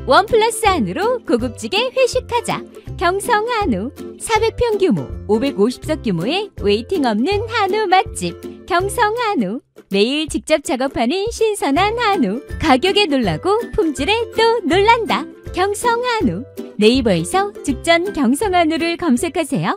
원 플러스 한우로 고급지게 회식하자. 경성 한우. 400평 규모, 550석 규모의 웨이팅 없는 한우 맛집. 경성 한우. 매일 직접 작업하는 신선한 한우. 가격에 놀라고 품질에 또 놀란다. 경성 한우. 네이버에서 직전 경성 한우를 검색하세요.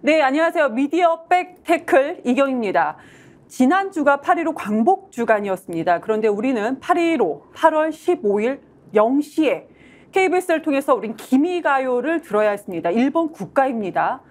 네, 안녕하세요. 미디어 백태클 이경입니다. 지난주가 8.15 광복 주간이었습니다. 그런데 우리는 8.15 8월 15일 0시에 KBS를 통해서 우린 기미가요를 들어야 했습니다. 일본 국가입니다.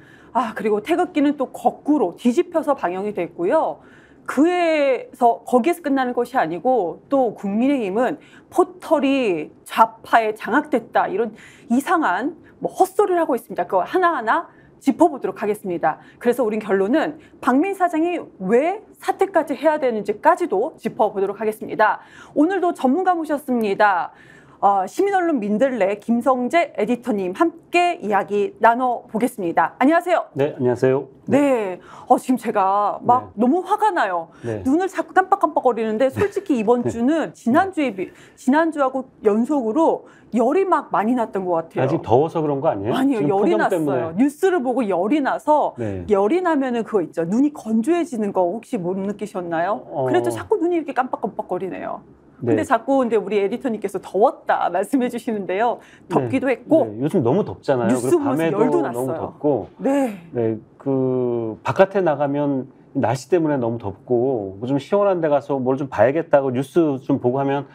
그리고 태극기는 또 거꾸로 뒤집혀서 방영이 됐고요. 거기에서 끝나는 것이 아니고 또 국민의힘은 포털이 좌파에 장악됐다. 이런 이상한 헛소리를 하고 있습니다. 그거 하나하나 짚어보도록 하겠습니다. 그래서 우린 결론은 박민 사장이 왜 사퇴까지 해야 되는지까지도 짚어보도록 하겠습니다. 오늘도 전문가 모셨습니다. 시민언론 민들레 김성재 에디터님 함께 이야기 나눠보겠습니다. 안녕하세요. 네, 안녕하세요. 네, 지금 제가 너무 화가 나요. 네. 눈을 자꾸 깜빡깜빡거리는데 솔직히 이번 주는 지난주하고 연속으로 열이 막 많이 났던 것 같아요. 아직 더워서 그런 거 아니에요? 아니요, 열이 났어요. 때문에. 뉴스를 보고 열이 나서 열이 나면은 그거 있죠. 눈이 건조해지는 거 혹시 못 느끼셨나요? 그래도 자꾸 눈이 이렇게 깜빡깜빡거리네요. 근데 자꾸 우리 에디터님께서 더웠다 말씀해 주시는데요. 덥기도 했고. 요즘 너무 덥잖아요. 뉴스 보면서 밤에도 열도 났어요. 너무 덥고. 네. 바깥에 나가면 날씨 때문에 너무 덥고 좀 시원한 데 가서 뭘 좀 봐야겠다고 뉴스 좀 보고 하면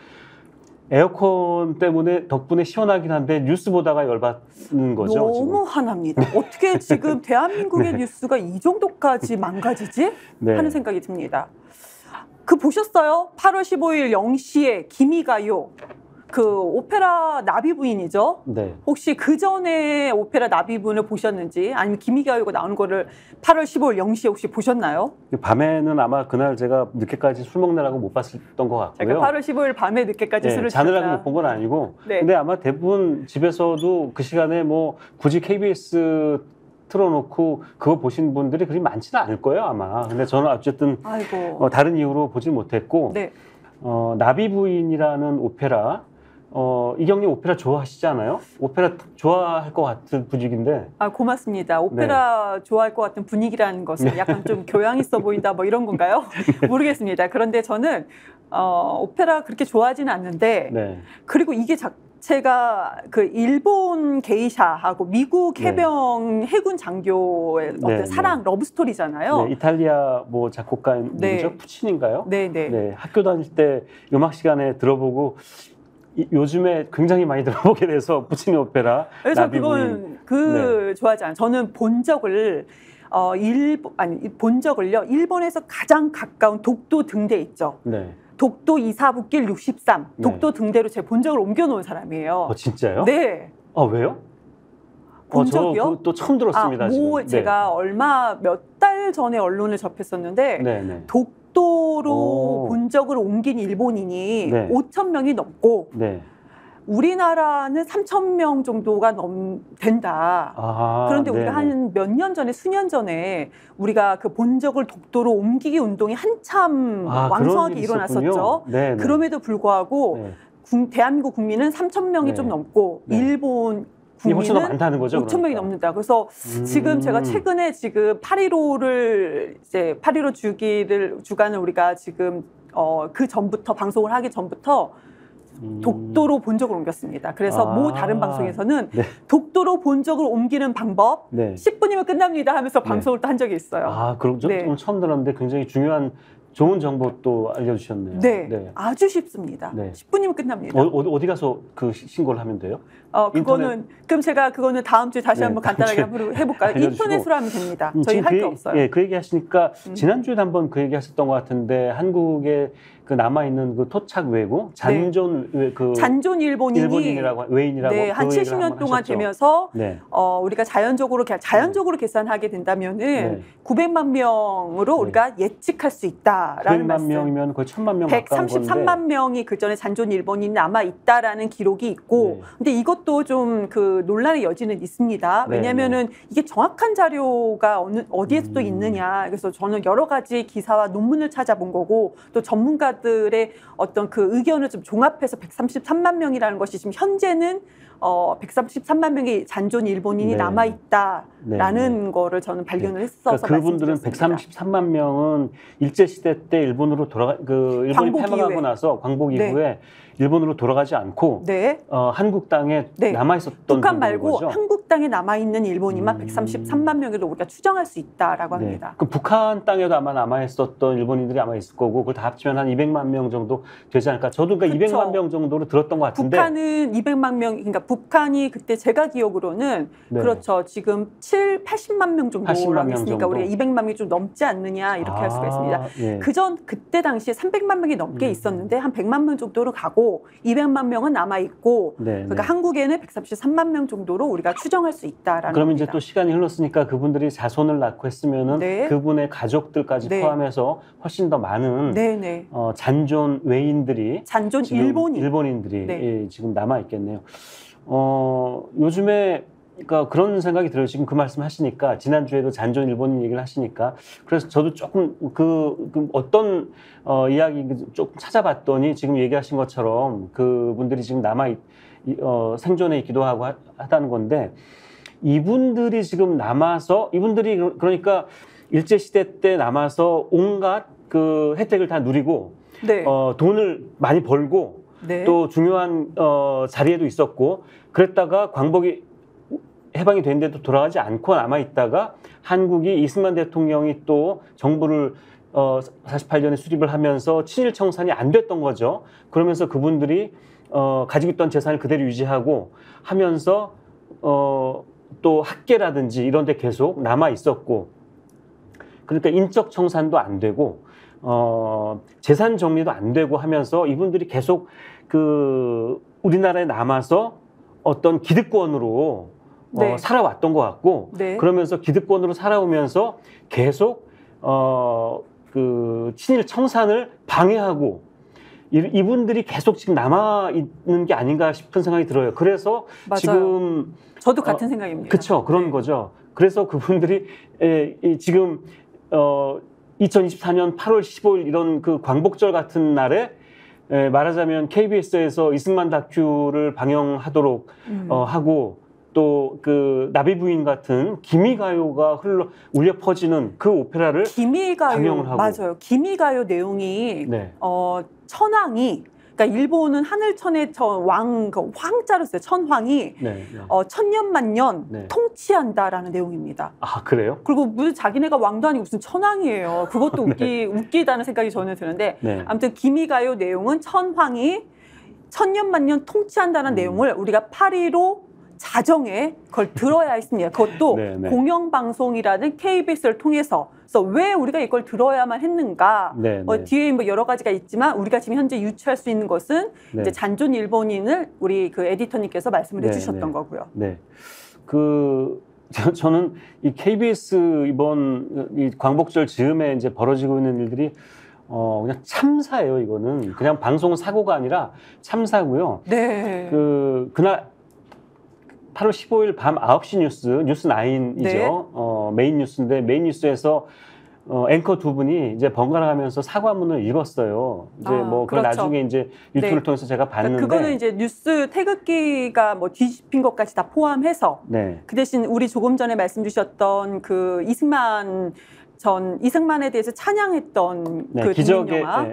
에어컨 때문에 덕분에 시원하긴 한데 뉴스 보다가 열받는 거죠. 너무 지금. 화납니다. 어떻게 지금 대한민국의 뉴스가 이 정도까지 망가지지? 하는 생각이 듭니다. 보셨어요? 8월 15일 0시에 기미가요. 오페라 나비부인이죠? 네. 혹시 그 전에 오페라 나비부인을 보셨는지 아니면 기미가요가 나오는 거를 8월 15일 0시에 혹시 보셨나요? 밤에는 아마 그날 제가 늦게까지 술 먹느라고 못 봤던 것 같고요. 제가 8월 15일 밤에 늦게까지 술을 자느라고 못 본 건 아니고. 네. 근데 아마 대부분 집에서도 그 시간에 굳이 KBS 틀어놓고 그거 보신 분들이 그리 많지는 않을 거예요 아마. 근데 저는 어쨌든 다른 이유로 보지 못했고. 네. 나비부인이라는 오페라. 이경님 오페라 좋아하시잖아요? 오페라 좋아할 것 같은 분위기인데. 고맙습니다. 오페라 좋아할 것 같은 분위기라는 것은 약간 좀 교양 있어 보인다 이런 건가요? 모르겠습니다. 그런데 저는 오페라 그렇게 좋아하지는 않는데 그리고 이게 제가 일본 게이샤하고 미국 해병 해군 장교의 어떤 사랑 러브 스토리잖아요. 이탈리아 작곡가인 누구죠? 푸치니인가요? 네. 학교 다닐 때 음악 시간에 들어보고 요즘에 굉장히 많이 들어보게 돼서 푸치니 오페라. 그래서 그건 좋아하지 않아요. 저는 본 적을요. 일본에서 가장 가까운 독도 등대 있죠. 독도 이사북길 63 독도 등대로 제 본적을 옮겨놓은 사람이에요. 진짜요? 네. 왜요? 본 적이요? 또 처음 들었습니다. 지금. 제가 몇 달 전에 언론을 접했었는데 독도로 본적을 옮긴 일본인이 5,000명이 넘고 우리나라는 3,000명 정도가 된다. 그런데 우리가 한 몇 년 전에, 수년 전에 우리가 본적을 독도로 옮기기 운동이 한참 왕성하게 일어났었죠. 그럼에도 불구하고 대한민국 국민은 3,000명이 좀 넘고 일본 국민은 많다는 거죠, 5,000명이 넘는다. 그래서 지금 제가 최근에 8.15 주간을 우리가 지금 그 전부터 방송을 하기 전부터 독도로 본적을 옮겼습니다. 그래서 다른 방송에서는 독도로 본적을 옮기는 방법 10분이면 끝납니다 하면서 방송을 또 한 적이 있어요. 그럼 좀 처음 들었는데 굉장히 중요한 좋은 정보 또 알려주셨네요. 네, 네. 아주 쉽습니다. 네. 10분이면 끝납니다. 어디 가서 그 신고를 하면 돼요? 그거는 그럼 제가 그거는 다음 주에 다시 한번 간단하게 한번 해볼까요? 인터넷으로 하면 됩니다. 저희 할 게 없어요. 예, 그 얘기 하시니까 지난주에도 한번 그 얘기 하셨던 것 같은데 한국에 그 남아있는 그 토착 외국 잔존 잔존 일본인이라고 외인이라고 네, 한 70년 동안 하셨죠. 되면서 우리가 자연적으로 계산하게 된다면은 900만 명으로 우리가 예측할 수 있다라는 900만 말씀. 명이면 거의 1000만 명 가까운 건데 133만 명이 그 전에 잔존 일본인이 남아 있다라는 기록이 있고, 근데 이것도 좀 그 논란의 여지는 있습니다. 왜냐하면은 이게 정확한 자료가 어디에서 또 있느냐. 그래서 저는 여러 가지 기사와 논문을 찾아본 거고 또 전문가들의 어떤 그 의견을 좀 종합해서 133만 명이라는 것이 지금 현재는 133만 명의 잔존 일본인이 남아 있다라는 거를 저는 발견을 했어서 그러니까 그분들은 133만 명은 일제 시대 때 일본으로 일본이 패망하고 나서 광복 이후에 일본으로 돌아가지 않고 한국 땅에 남아 있었던 북한 말고 거죠? 한국 땅에 남아 있는 일본인만 133만 명으로 우리가 추정할 수 있다라고 합니다. 그 북한 땅에도 아마 남아 있었던 일본인들이 아마 있을 거고 그걸 다 합치면 한 200만 명 정도 되지 않을까? 저도 그러니까 200만 명 정도로 들었던 것 같은데 북한은 200만 명, 그러니까 북한이 그때 제가 기억으로는 그렇죠. 지금 80만 명 정도라고 했으니까 우리가 200만 명이 좀 넘지 않느냐 이렇게 할 수가 있습니다. 그때 당시에 300만 명이 넘게 있었는데 한 100만 명 정도로 가고 200만 명은 남아 있고 그러니까 한국에는 133만 명 정도로 우리가 추정할 수 있다라는 그럼 겁니다. 이제 또 시간이 흘렀으니까 그분들이 자손을 낳고 했으면은 그분의 가족들까지 포함해서 훨씬 더 많은 잔존 외인들이 잔존 일본인들이 지금 남아 있겠네요. 요즘에 그러니까 그런 생각이 들어요. 지금 그 말씀 하시니까 지난주에도 잔존 일본인 얘기를 하시니까 그래서 저도 조금 그 어떤 이야기 조금 찾아봤더니 지금 얘기하신 것처럼 그분들이 지금 생존해 있기도 하고 하다는 건데 이분들이 지금 남아서 이분들이 그러니까 일제 시대 때 남아서 온갖 그 혜택을 다 누리고 돈을 많이 벌고 또 중요한 자리에도 있었고 그랬다가 광복이 해방이 됐는데도 돌아가지 않고 남아있다가 한국이 이승만 대통령이 또 정부를 48년에 수립을 하면서 친일 청산이 안 됐던 거죠. 그러면서 그분들이 가지고 있던 재산을 그대로 유지하고 하면서 또 학계라든지 이런 데 계속 남아있었고 그러니까 인적 청산도 안 되고 재산 정리도 안 되고 하면서 이분들이 계속 그 우리나라에 남아서 어떤 기득권으로 살아왔던 것 같고 그러면서 기득권으로 살아오면서 계속 그 친일 청산을 방해하고 이분들이 계속 지금 남아 있는 게 아닌가 싶은 생각이 들어요. 그래서 맞아요. 지금 저도 같은 생각입니다. 그렇죠. 그런 거죠. 그래서 그분들이 지금 2024년 8월 15일 이런 그 광복절 같은 날에 말하자면 KBS에서 이승만 다큐를 방영하도록 하고 또 그 나비부인 같은 기미가요가 울려 퍼지는 그 오페라를 방영을 하고 맞아요. 기미가요 내용이 천황이 그러니까 일본은 하늘천의 황자로 써요. 천황이 천년만년 통치한다라는 내용입니다. 아 그래요? 그리고 무슨 자기네가 왕도 아니고 무슨 천황이에요. 그것도 웃기다는 생각이 저는 드는데 아무튼 기미가요 내용은 천황이 천년만년 통치한다는 내용을 우리가 8.15 자정에 그걸 들어야 했습니다. 그것도 공영방송이라는 KBS를 통해서. 그래서 왜 우리가 이걸 들어야만 했는가? 뒤에 뭐 여러 가지가 있지만 우리가 지금 현재 유추할 수 있는 것은 이제 잔존 일본인을 우리 그 에디터님께서 말씀을 해주셨던 거고요. 저는 이 KBS 이번 이 광복절 즈음에 이제 벌어지고 있는 일들이 그냥 참사예요. 이거는 그냥 방송 사고가 아니라 참사고요. 그날 8월 15일 밤 9시 뉴스 9이죠. 메인 뉴스인데 메인 뉴스에서 앵커 두 분이 이제 번갈아 가면서 사과문을 읽었어요. 이제 그걸 나중에 이제 유튜브를 통해서 제가 봤는데 그거는 이제 뉴스 태극기가 뭐 뒤집힌 것까지 다 포함해서 그 대신 우리 조금 전에 말씀 주셨던 그 이승만에 대해서 찬양했던 그 기적의 영화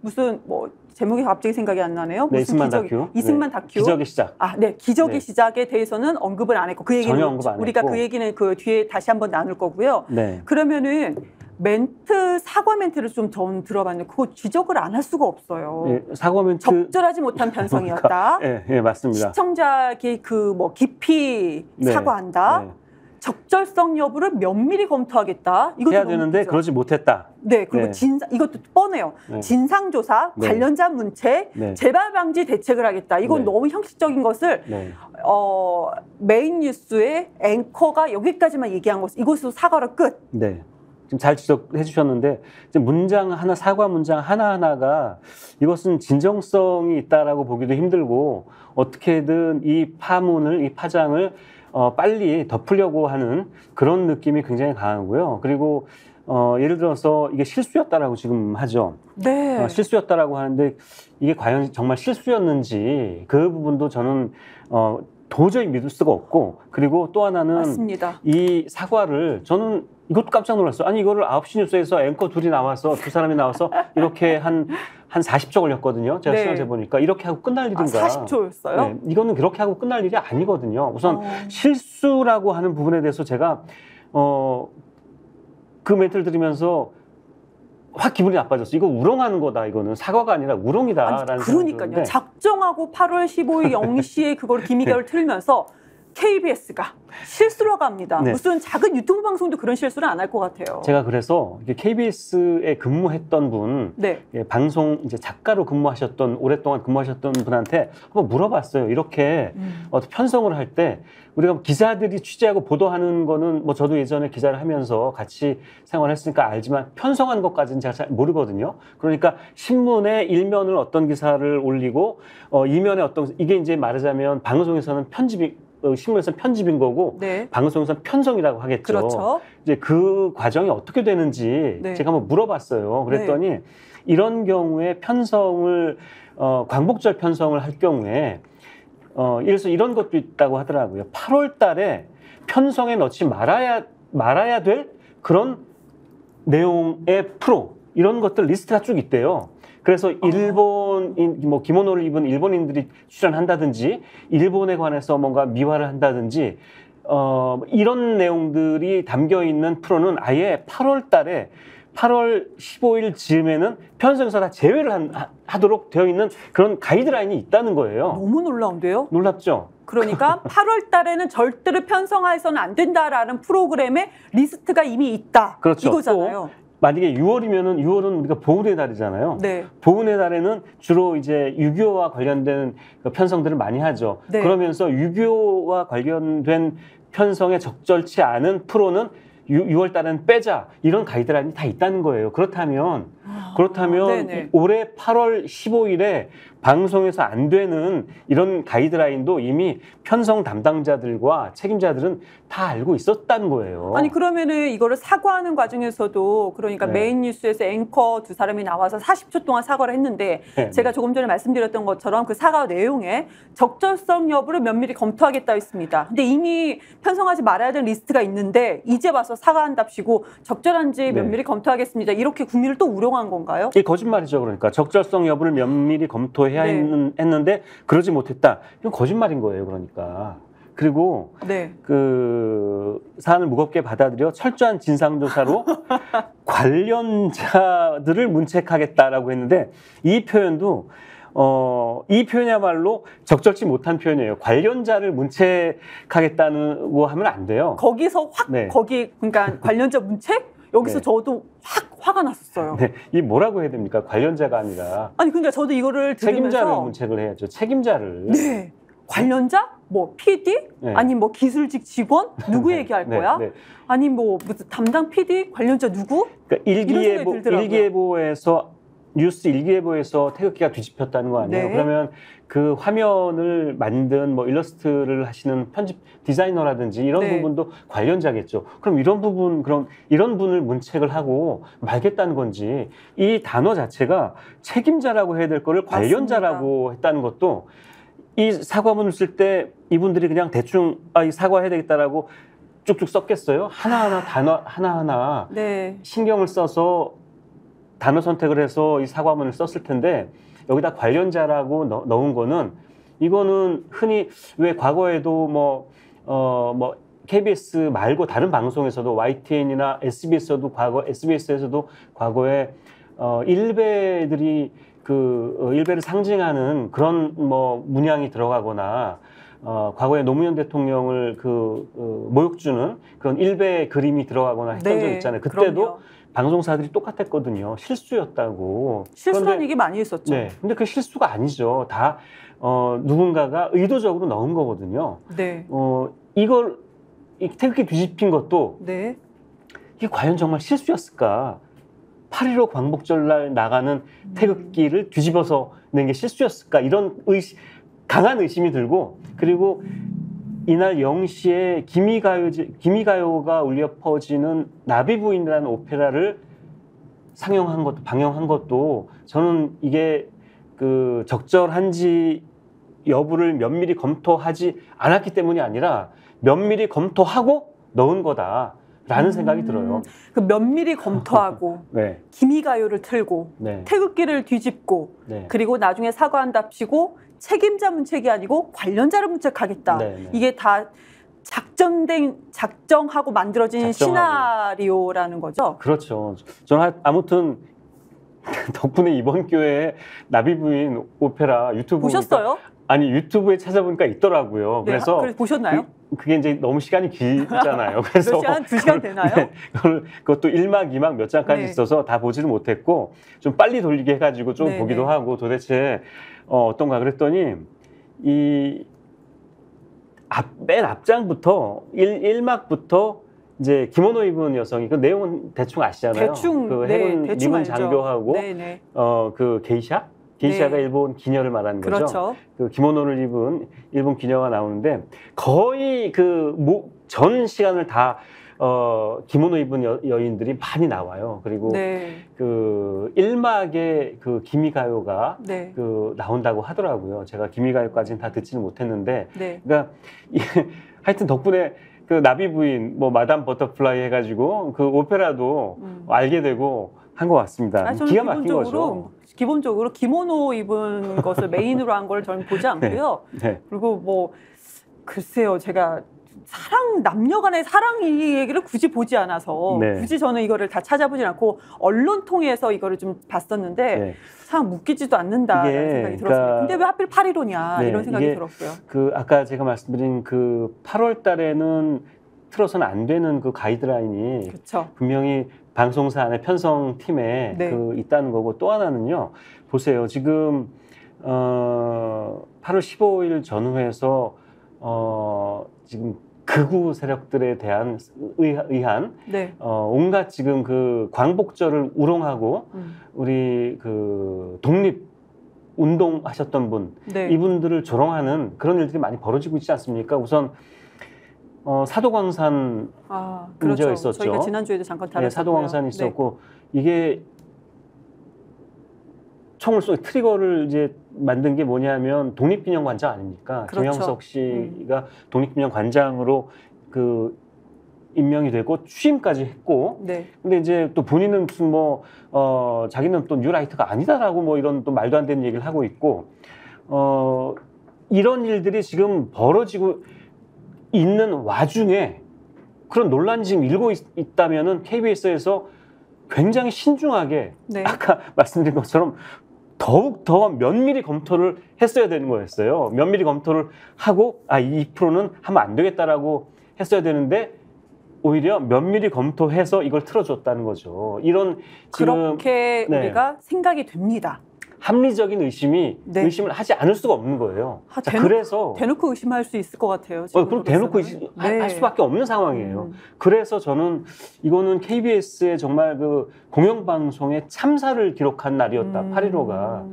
무슨 뭐 제목이 갑자기 생각이 안 나네요. 이승만 다큐. 이승만 다큐. 기적의 시작. 기적의 시작에 대해서는 언급을 안 했고 그 얘기는 전혀 언급 안 우리가 했고. 그 얘기는 그 뒤에 다시 한번 나눌 거고요. 그러면은 사과 멘트를 좀 전 들어봤는데 그거 지적을 안 할 수가 없어요. 예, 사과 멘트 적절하지 못한 편성이었다. 예, 맞습니다. 시청자에게 그 뭐 깊이 네, 사과한다. 네. 적절성 여부를 면밀히 검토하겠다. 이것도 해야 되는데 문제죠. 그러지 못했다. 네, 그리고 네. 이것도 뻔해요. 네. 진상조사, 네. 관련자 문책, 네. 재발 방지 대책을 하겠다. 이건 네. 너무 형식적인 것을 네. 메인 뉴스의 앵커가 여기까지만 얘기한 것을 이것으로 사과로 끝. 네. 지금 잘 지적해 주셨는데 문장 하나, 사과 문장 하나하나가 이것은 진정성이 있다라고 보기도 힘들고 어떻게든 이 파문을, 이 파장을 빨리 덮으려고 하는 그런 느낌이 굉장히 강하고요. 그리고 예를 들어서 이게 실수였다라고 지금 하죠. 네. 실수였다라고 하는데 이게 과연 정말 실수였는지 그 부분도 저는 도저히 믿을 수가 없고, 그리고 또 하나는 맞습니다. 이 사과를 저는 이것도 깜짝 놀랐어요. 아니 이거를 9시 뉴스에서 앵커 둘이 나와서 두 사람이 나와서 이렇게 한 40초 걸렸거든요. 제가 네. 시간 재보니까 이렇게 하고 끝날 일인가. 40초였어요? 네, 이거는 그렇게 하고 끝날 일이 아니거든요. 우선 실수라고 하는 부분에 대해서 제가 그 멘트를 들으면서 확 기분이 나빠졌어. 이거 우롱하는 거다. 이거는 사과가 아니라 우롱이다라는. 그러니까요. 작정하고 8월 15일 0시에 그걸 김희결을 틀면서 KBS가 실수라고 합니다. 네. 무슨 작은 유튜브 방송도 그런 실수를 안 할 것 같아요. 제가 그래서 KBS에 근무했던 분, 네. 방송 이제 작가로 근무하셨던, 오랫동안 근무하셨던 분한테 한번 물어봤어요. 이렇게 편성을 할 때 우리가 기자들이 취재하고 보도하는 거는 뭐 저도 예전에 기자를 하면서 같이 생활했으니까 알지만 편성한 것까지는 제가 잘 모르거든요. 그러니까 신문에 일면을 어떤 기사를 올리고 이면에 이게 이제 말하자면 방송에서는 신문에서는 편집인 거고, 네. 방송에서는 편성이라고 하겠죠. 그렇죠. 이제 그 과정이 어떻게 되는지 네. 제가 한번 물어봤어요. 그랬더니 이런 경우에 편성을 광복절 편성을 할 경우에 예를 들어서 이런 것도 있다고 하더라고요. 8월 달에 편성에 넣지 말아야 될 그런 내용의 프로, 이런 것들 리스트가 쭉 있대요. 그래서 일본인, 뭐 기모노를 입은 일본인들이 출연한다든지, 일본에 관해서 뭔가 미화를 한다든지, 이런 내용들이 담겨 있는 프로는 아예 8월 달에 8월 15일 즈음에는 편성에서 다 제외를 하도록 되어 있는 그런 가이드라인이 있다는 거예요. 너무 놀라운데요? 놀랍죠? 그러니까 8월 달에는 절대로 편성해서는 안 된다라는 프로그램의 리스트가 이미 있다. 그렇죠. 이거잖아요. 만약에 6월은 우리가 보훈의 달이잖아요. 네. 보훈의 달에는 주로 이제 유교와 관련된 편성들을 많이 하죠. 네. 그러면서 유교와 관련된 편성에 적절치 않은 프로는 6월 달에는 빼자, 이런 가이드라인이 다 있다는 거예요. 그렇다면 올해 8월 15일에 방송에서 안 되는 이런 가이드라인도 이미 편성 담당자들과 책임자들은 다 알고 있었다는 거예요. 아니 그러면은 이거를 사과하는 과정에서도, 그러니까 네. 메인 뉴스에서 앵커 두 사람이 나와서 40초 동안 사과를 했는데, 네. 제가 조금 전에 말씀드렸던 것처럼 그 사과 내용에 적절성 여부를 면밀히 검토하겠다 했습니다. 근데 이미 편성하지 말아야 되는 리스트가 있는데 이제 와서 사과한답시고 적절한지 면밀히 검토하겠습니다. 이렇게 국민을 또 우롱한 건가요? 이게 거짓말이죠. 그러니까 적절성 여부를 면밀히 검토해야 했는데 그러지 못했다. 이건 거짓말인 거예요. 그러니까. 그리고 그 사안을 무겁게 받아들여 철저한 진상조사로 관련자들을 문책하겠다라고 했는데, 이 표현도 이 표현이야말로 적절치 못한 표현이에요. 관련자를 문책하겠다고 하면 안 돼요. 거기서 확 그러니까 관련자 문책? 여기서 저도 확 화가 났었어요. 네, 이 뭐라고 해야 됩니까? 관련자가 아니라. 아니 그러니까 저도 이거를 들으면서 책임자를 문책을 해야죠. 책임자를. 네. 관련자? 뭐 PD? 아니 뭐 기술직 직원? 누구 얘기할 거야? 아니 뭐 무슨 담당 PD? 관련자 누구? 그러니까 일기예보에서 뉴스 일기예보에서 태극기가 뒤집혔다는 거 아니에요? 그러면 그 화면을 만든 뭐 일러스트를 하시는 편집 디자이너라든지 이런 부분도 관련자겠죠. 그럼 이런 분을 문책을 하고 말겠다는 건지, 이 단어 자체가 책임자라고 해야 될 거를 관련자라고 했다는 것도, 이 사과문을 쓸 때 이분들이 그냥 대충 이 사과해야 되겠다라고 쭉쭉 썼겠어요? 하나하나 단어 하나하나 신경을 써서 단어 선택을 해서 이 사과문을 썼을 텐데, 여기다 관련자라고 넣은 거는, 이거는 흔히 왜 과거에도 뭐 KBS 말고 다른 방송에서도 YTN이나 SBS에서도 과거에 일베들이 일베를 상징하는 그런 뭐 문양이 들어가거나 과거에 노무현 대통령을 모욕 주는 그런 일베 그림이 들어가거나 했던 적 있잖아요. 그때도 그럼요. 방송사들이 똑같았거든요. 실수였다고. 실수라는 얘기 많이 있었죠. 네. 근데 그 실수가 아니죠. 다 누군가가 의도적으로 넣은 거거든요. 네. 이걸 태극기 뒤집힌 것도 네. 이게 과연 정말 실수였을까? 8.15 광복절날 나가는 태극기를 뒤집어서 낸 게 실수였을까? 이런 강한 의심이 들고, 그리고 이날 0시에 기미가요가 울려 퍼지는 나비부인이라는 오페라를 방영한 것도 저는 이게 적절한지 여부를 면밀히 검토하지 않았기 때문이 아니라 면밀히 검토하고 넣은 거다라는 생각이 들어요. 그 면밀히 검토하고 네. 기미가요를 틀고 네. 태극기를 뒤집고 네. 그리고 나중에 사과한답시고 책임자 문책이 아니고 관련자를 문책하겠다. 네. 이게 다 작정하고 만들어진 시나리오라는 거죠. 그렇죠. 저는 아무튼 덕분에 이번 기회에 나비부인 오페라 유튜브 보셨어요? 아니 유튜브에 찾아보니까 있더라고요. 네, 그래서 보셨나요? 그게 이제 너무 시간이 길잖아요. 그래서 몇 시간? 2시간 되나요? 네, 그것도 1막, 2막 몇 장까지 네. 있어서 다 보지를 못했고 좀 빨리 돌리게 해가지고 좀 보기도 하고 도대체 어떤가 그랬더니 맨 앞장부터 1막부터 이제 기모노 입은 여성이 그 내용은 대충 아시잖아요. 대충 해군 대충 미군 장교하고 게이샤가 일본 기녀를 말하는 거죠. 그렇죠. 그 기모노를 입은 일본 기녀가 나오는데 거의 전 시간을 다 기모노 입은 여인들이 많이 나와요. 그리고 그 1막에 그 기미가요가 나온다고 하더라고요. 제가 기미가요까지는 다 듣지는 못했는데, 그러니까 하여튼 덕분에 그 나비부인, 뭐 마담 버터플라이 해가지고 그 오페라도 알게 되고 한 것 같습니다. 기가 막힌 거죠. 기본적으로 기모노 입은 것을 메인으로 한 걸 저는 보지 않고요. 그리고 뭐 글쎄요, 제가 남녀 간의 사랑 이 얘기를 굳이 보지 않아서 굳이 저는 이거를 다 찾아보진 않고 언론 통해서 이거를 좀 봤었는데 참 묶이지도 않는다라는 생각이 들었습니다. 근데 왜 하필 8.15냐 이런 생각이 들었고요. 아까 제가 말씀드린 그 8월 달에는 틀어서는 안 되는 그 가이드라인이 그쵸. 분명히 방송사 안에 편성팀에 있다는 거고, 또 하나는요. 보세요. 지금 8월 15일 전후에서 지금 극우 세력들에 대한 의한 온갖 지금 그 광복절을 우롱하고 우리 그 독립 운동하셨던 분 이분들을 조롱하는 그런 일들이 많이 벌어지고 있지 않습니까? 우선 사도광산 문제가 있었죠. 저희가 지난주에도 잠깐 다뤘었고요. 사도광산이 있었고 이게 총을 쏘 트리거를 이제 만든 게 뭐냐면 독립기념관장 아닙니까? 김영석 씨가 독립기념관장으로 그 임명이 되고 취임까지 했고, 근데 이제 또 본인은 무슨 자기는 또 뉴라이트가 아니다라고 뭐 이런 또 말도 안 되는 얘기를 하고 있고, 이런 일들이 지금 벌어지고 있는 와중에 그런 논란이 지금 일고 있다면은 KBS에서 굉장히 신중하게 아까 말씀드린 것처럼 더욱 더 면밀히 검토를 했어야 되는 거였어요. 면밀히 검토를 하고 이 프로는 하면 안 되겠다라고 했어야 되는데 오히려 면밀히 검토해서 이걸 틀어줬다는 거죠. 이런 그렇게 우리가 생각이 됩니다. 합리적인 의심을 하지 않을 수가 없는 거예요. 그래서 대놓고 의심할 수 있을 것 같아요. 그럼 대놓고 할 수밖에 없는 상황이에요. 그래서 저는 이거는 KBS의 정말 그 공영방송의 참사를 기록한 날이었다. 8.15가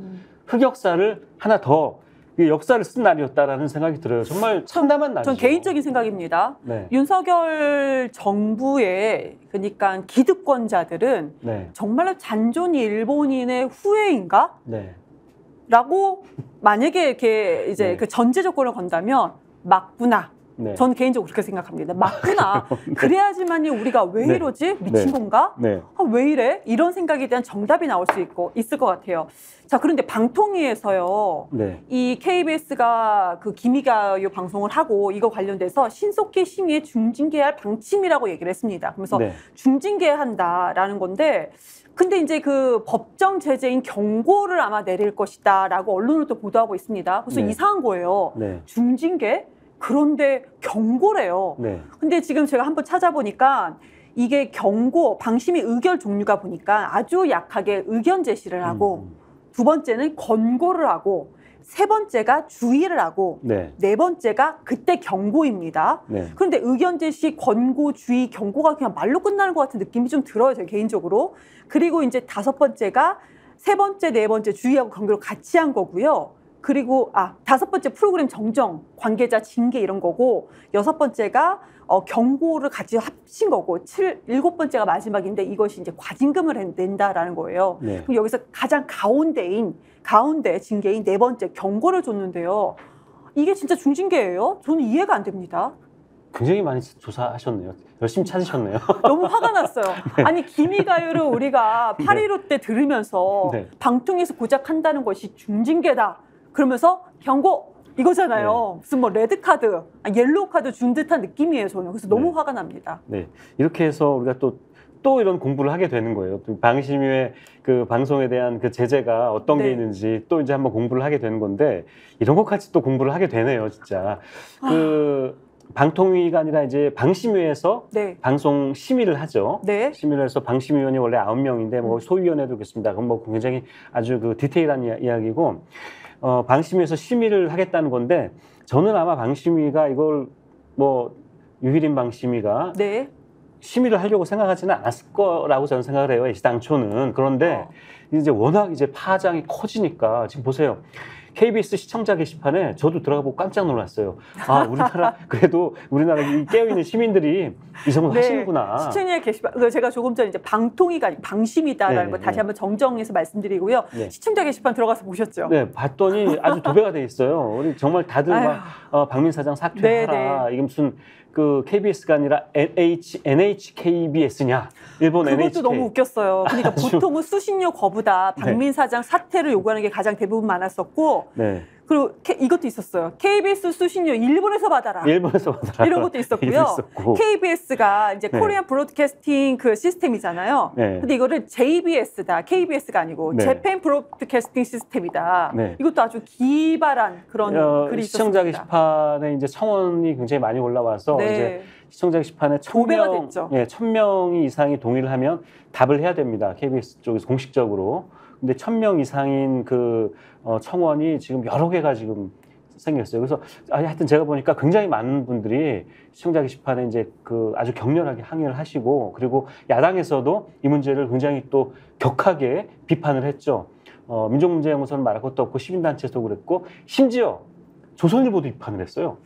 흑역사를 하나 더 역사를 쓴 날이었다라는 생각이 들어요. 정말 참담한 날이죠. 전 개인적인 생각입니다. 윤석열 정부의 그러니까 기득권자들은 정말로 잔존 일본인의 후예인가? 라고 만약에 이렇게 이제 그 전제 조건을 건다면 맞구나. 네. 저는 개인적으로 그렇게 생각합니다. 맞구나. 네. 그래야지만이 우리가 왜 네. 이러지? 미친 건가? 네. 왜 이래? 이런 생각에 대한 정답이 나올 수 있을 것 같아요. 자, 그런데 방통위에서요. 네. 이 KBS가 그 기미가요 방송을 하고 이거 관련돼서 신속히 심의에 중징계할 방침이라고 얘기를 했습니다. 그러면서 네. 중징계한다라는 건데 근데 이제 그 법정 제재인 경고를 아마 내릴 것이다라고 언론을 또 보도하고 있습니다. 그래서 네. 이상한 거예요. 네. 중징계? 그런데 경고래요. 네. 근데 지금 제가 한번 찾아보니까 이게 경고, 방심위 의결 종류가 보니까 아주 약하게 의견 제시를 하고 두 번째는 권고를 하고 세 번째가 주의를 하고 네 번째가 그때 경고입니다. 네. 그런데 의견 제시, 권고, 주의, 경고가 그냥 말로 끝나는 것 같은 느낌이 좀 들어요, 제 개인적으로. 그리고 이제 다섯 번째가 세 번째, 네 번째 주의하고 경고를 같이 한 거고요. 그리고 다섯 번째 프로그램 정정, 관계자 징계 이런 거고 여섯 번째가 경고를 같이 합친 거고 일곱 번째가 마지막인데 이것이 이제 과징금을 낸다라는 거예요. 네. 그럼 여기서 가장 가운데 징계인 네 번째 경고를 줬는데요. 이게 진짜 중징계예요? 저는 이해가 안 됩니다. 굉장히 많이 조사하셨네요. 열심히 찾으셨네요. 너무 화가 났어요. 네. 아니 기미가요를 우리가 8.15 때 들으면서 네. 방통위에서 고작 한다는 것이 중징계다. 그러면서 경고 이거잖아요. 네. 무슨 뭐 레드카드, 옐로우 카드 준 듯한 느낌이에요. 저는. 그래서 너무 네. 화가 납니다. 네, 이렇게 해서 우리가 또 이런 공부를 하게 되는 거예요. 방심위의 그 방송에 대한 그 제재가 어떤 게 네. 있는지 또 이제 한번 공부를 하게 되는 건데 이런 것까지 또 공부를 하게 되네요, 진짜. 그 방통위가 아니라 이제 방심위에서 네. 방송 심의를 하죠. 네. 심의를 해서 방심위원이 원래 9명인데 뭐 소위원회도 있습니다. 그건 뭐 굉장히 아주 그 디테일한 이야기고 방심위에서 심의를 하겠다는 건데 저는 아마 방심위가 이걸 뭐 유일인 방심위가 네. 심의를 하려고 생각하지는 않았을 거라고 저는 생각을 해요. 당초는. 그런데 이제 워낙 이제 파장이 커지니까 지금 보세요. KBS 시청자 게시판에 저도 들어가보고 깜짝 놀랐어요. 그래도 우리나라 이 깨어있는 시민들이 이 정도 네. 하시는구나. 시청자 게시판, 제가 조금 전에 이제 방통위가 아니고 방심이다라는 네, 거 다시 네. 한번 정정해서 말씀드리고요. 네. 시청자 게시판 들어가서 보셨죠? 네, 봤더니 아주 도배가 돼 있어요. 우리 정말 다들 막 박민 사장 사퇴하라. 네. 이게 무슨 그 KBS가 아니라 NHKBS냐? 일본 그것도 NHK. 너무 웃겼어요. 그러니까 보통은 수신료 거부다. 박민 네. 사장 사퇴를 요구하는 게 가장 대부분 많았었고 네. 그리고 이것도 있었어요. KBS 수신료 일본에서 받아라. 일본에서 받아라. 이런 것도 있었고요. KBS가 이제 네. 코리안 브로드캐스팅 그 시스템이잖아요. 네. 근데 이거를 JBS다. KBS가 아니고 네. 재팬 브로드캐스팅 시스템이다. 네. 이것도 아주 기발한 그런 글이 시청자 있었습니다. 게시판에 이제 청원이 굉장히 많이 올라와서 네. 이제 시청자 게시판에 도배가 됐죠. 1,000명 이상이 동의를 하면 답을 해야 됩니다. KBS 쪽에서 공식적으로. 근데 1,000명 이상인 그 청원이 지금 여러 개가 지금 생겼어요. 그래서 하여튼 제가 보니까 굉장히 많은 분들이 시청자 게시판에 이제 그 아주 격렬하게 항의를 하시고 그리고 야당에서도 이 문제를 굉장히 또 격하게 비판을 했죠. 민족문제연구소는 말할 것도 없고 시민단체에서도 그랬고 심지어 조선일보도 비판을 했어요.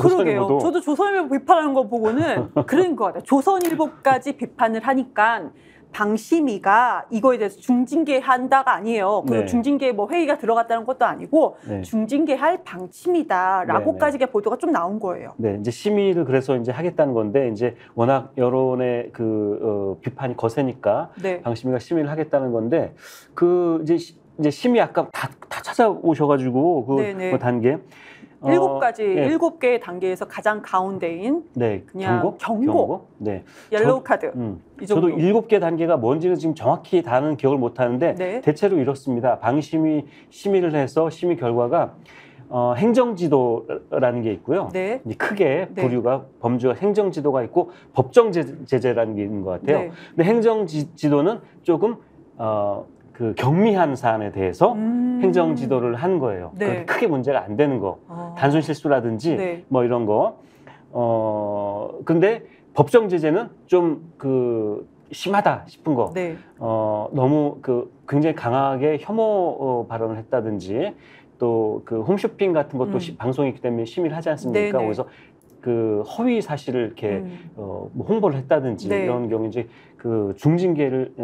그러게요. 저도 조선일보 비판하는 거 보고는 그런 것 같아요. 조선일보까지 비판을 하니까 방심위가 이거에 대해서 중징계한다가 아니에요. 그 네. 중징계 뭐 회의가 들어갔다는 것도 아니고 네. 중징계할 방침이다라고까지 보도가 좀 나온 거예요. 네, 이제 심의를 그래서 이제 하겠다는 건데 이제 워낙 여론의 그 비판이 거세니까 네. 방심위가 심의를 하겠다는 건데 그 이제 심의 아까 다 찾아오셔가지고 그 단계. 7가지, 7개의 단계에서 가장 가운데인 네, 그냥 경고. 네. 옐로우 카드. 이 정도. 저도 7개 단계가 뭔지는 지금 정확히 다는 기억을 못 하는데 네. 대체로 이렇습니다. 방심위 심의를 해서 심의 결과가 행정지도라는 게 있고요. 네. 크게 부류가 범주가 행정지도가 있고 법정제재라는 게 있는 것 같아요. 네. 근데 행정지도는 조금 그 경미한 사안에 대해서 행정지도를 한 거예요. 네. 크게 문제가 안 되는 거, 단순 실수라든지 네. 뭐 이런 거. 근데 법정제재는 좀 그 심하다 싶은 거. 네. 너무 그 굉장히 강하게 혐오 발언을 했다든지 또 그 홈쇼핑 같은 것도 방송이기 때문에 심의를 하지 않습니까? 네네. 그래서 그 허위 사실을 이렇게 뭐 홍보를 했다든지 네. 이런 경우 이제 그 중징계를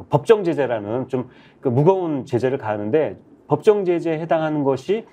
법정 제재라는 좀 그 무거운 제재를 가하는데 법정 제재에 해당하는 것이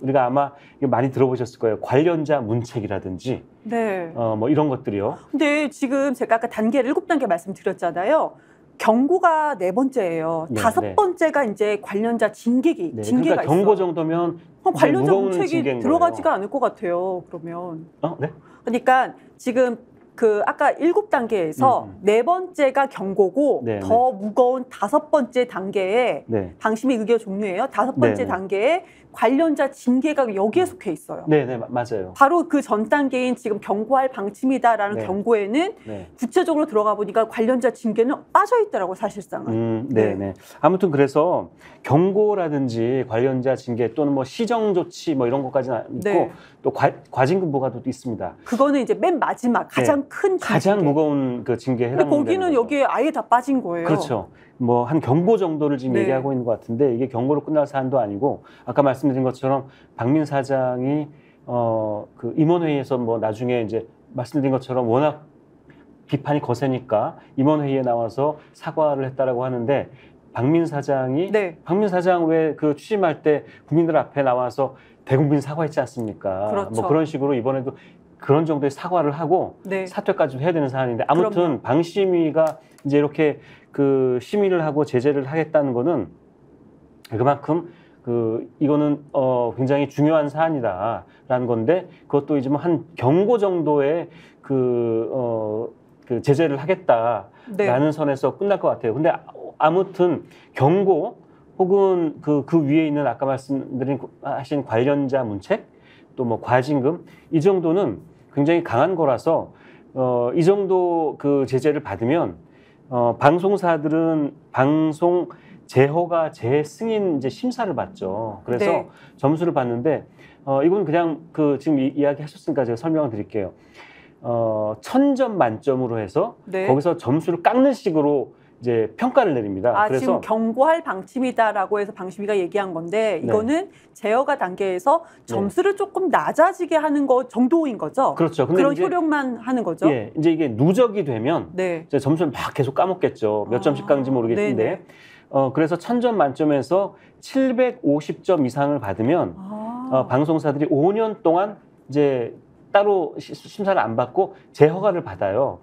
우리가 아마 많이 들어보셨을 거예요. 관련자 문책이라든지 네. 뭐 이런 것들이요. 근데 지금 제가 아까 단계를 7단계 말씀드렸잖아요. 경고가 4번째예요. 네, 5번째가 이제 관련자 징계가 그러니까 있어. 경고 정도면 관련자 문책이 들어가지가 않을 것 같아요. 그러면. 네? 그러니까 지금 그 아까 7단계에서 4번째가 경고고 더 무거운 5번째 단계에 방심의 의결 종류예요. 5번째 단계에 관련자 징계가 여기에 속해 있어요. 네, 맞아요. 바로 그 전 단계인 지금 경고할 방침이다라는 경고에는 구체적으로 들어가 보니까 관련자 징계는 빠져 있더라고 사실상은. 네. 아무튼 그래서 경고라든지 관련자 징계 또는 뭐 시정 조치 뭐 이런 것까지는 있고 또 과징금 부과도 있습니다. 그거는 이제 맨 마지막 가장 큰 가장 무거운 그 징계에 해당되는 거죠. 거기는 여기에 아예 다 빠진 거예요. 그렇죠. 뭐 한 경고 정도를 지금 얘기하고 있는 것 같은데 이게 경고로 끝날 사안도 아니고 아까 말씀드린 것처럼 박민 사장이 그 임원회의에서 뭐 나중에 이제 말씀드린 것처럼 워낙 비판이 거세니까 임원회의에 나와서 사과를 했다라고 하는데 박민 사장이 박민 사장 왜 그 취임할 때 국민들 앞에 나와서 대국민 사과했지 않습니까? 그렇죠. 뭐 그런 식으로 이번에도 그런 정도의 사과를 하고 사퇴까지도 해야 되는 사안인데 아무튼 방심위가 이제 이렇게 그 심의를 하고 제재를 하겠다는 거는 그만큼 이거는 굉장히 중요한 사안이다라는 건데 그것도 이제 뭐 한 경고 정도의 그 제재를 하겠다라는 선에서 끝날 것 같아요. 근데 아무튼 경고 혹은 그 위에 있는 아까 하신 관련자 문책 또 뭐 과징금 이 정도는 굉장히 강한 거라서 이 정도 그 제재를 받으면 방송사들은 방송 재허가 재승인 이제 심사를 받죠. 그래서 점수를 받는데 이건 그냥 지금 이야기하셨으니까 제가 설명을 드릴게요. 1000점 만점으로 해서 거기서 점수를 깎는 식으로 이제 평가를 내립니다. 그래서 지금 경고할 방침이다라고 해서 방심위가 얘기한 건데 이거는 제어가 단계에서 점수를 조금 낮아지게 하는 거 정도인 거죠. 그렇죠. 근데 그런 효력만 하는 거죠. 이제 이게 누적이 되면 이제 점수를 막 계속 까먹겠죠. 몇 점씩 깎는지 모르겠는데 그래서 1000점 만점에서 750점 이상을 받으면 방송사들이 5년 동안 이제 따로 심사를 안 받고 재허가를 받아요.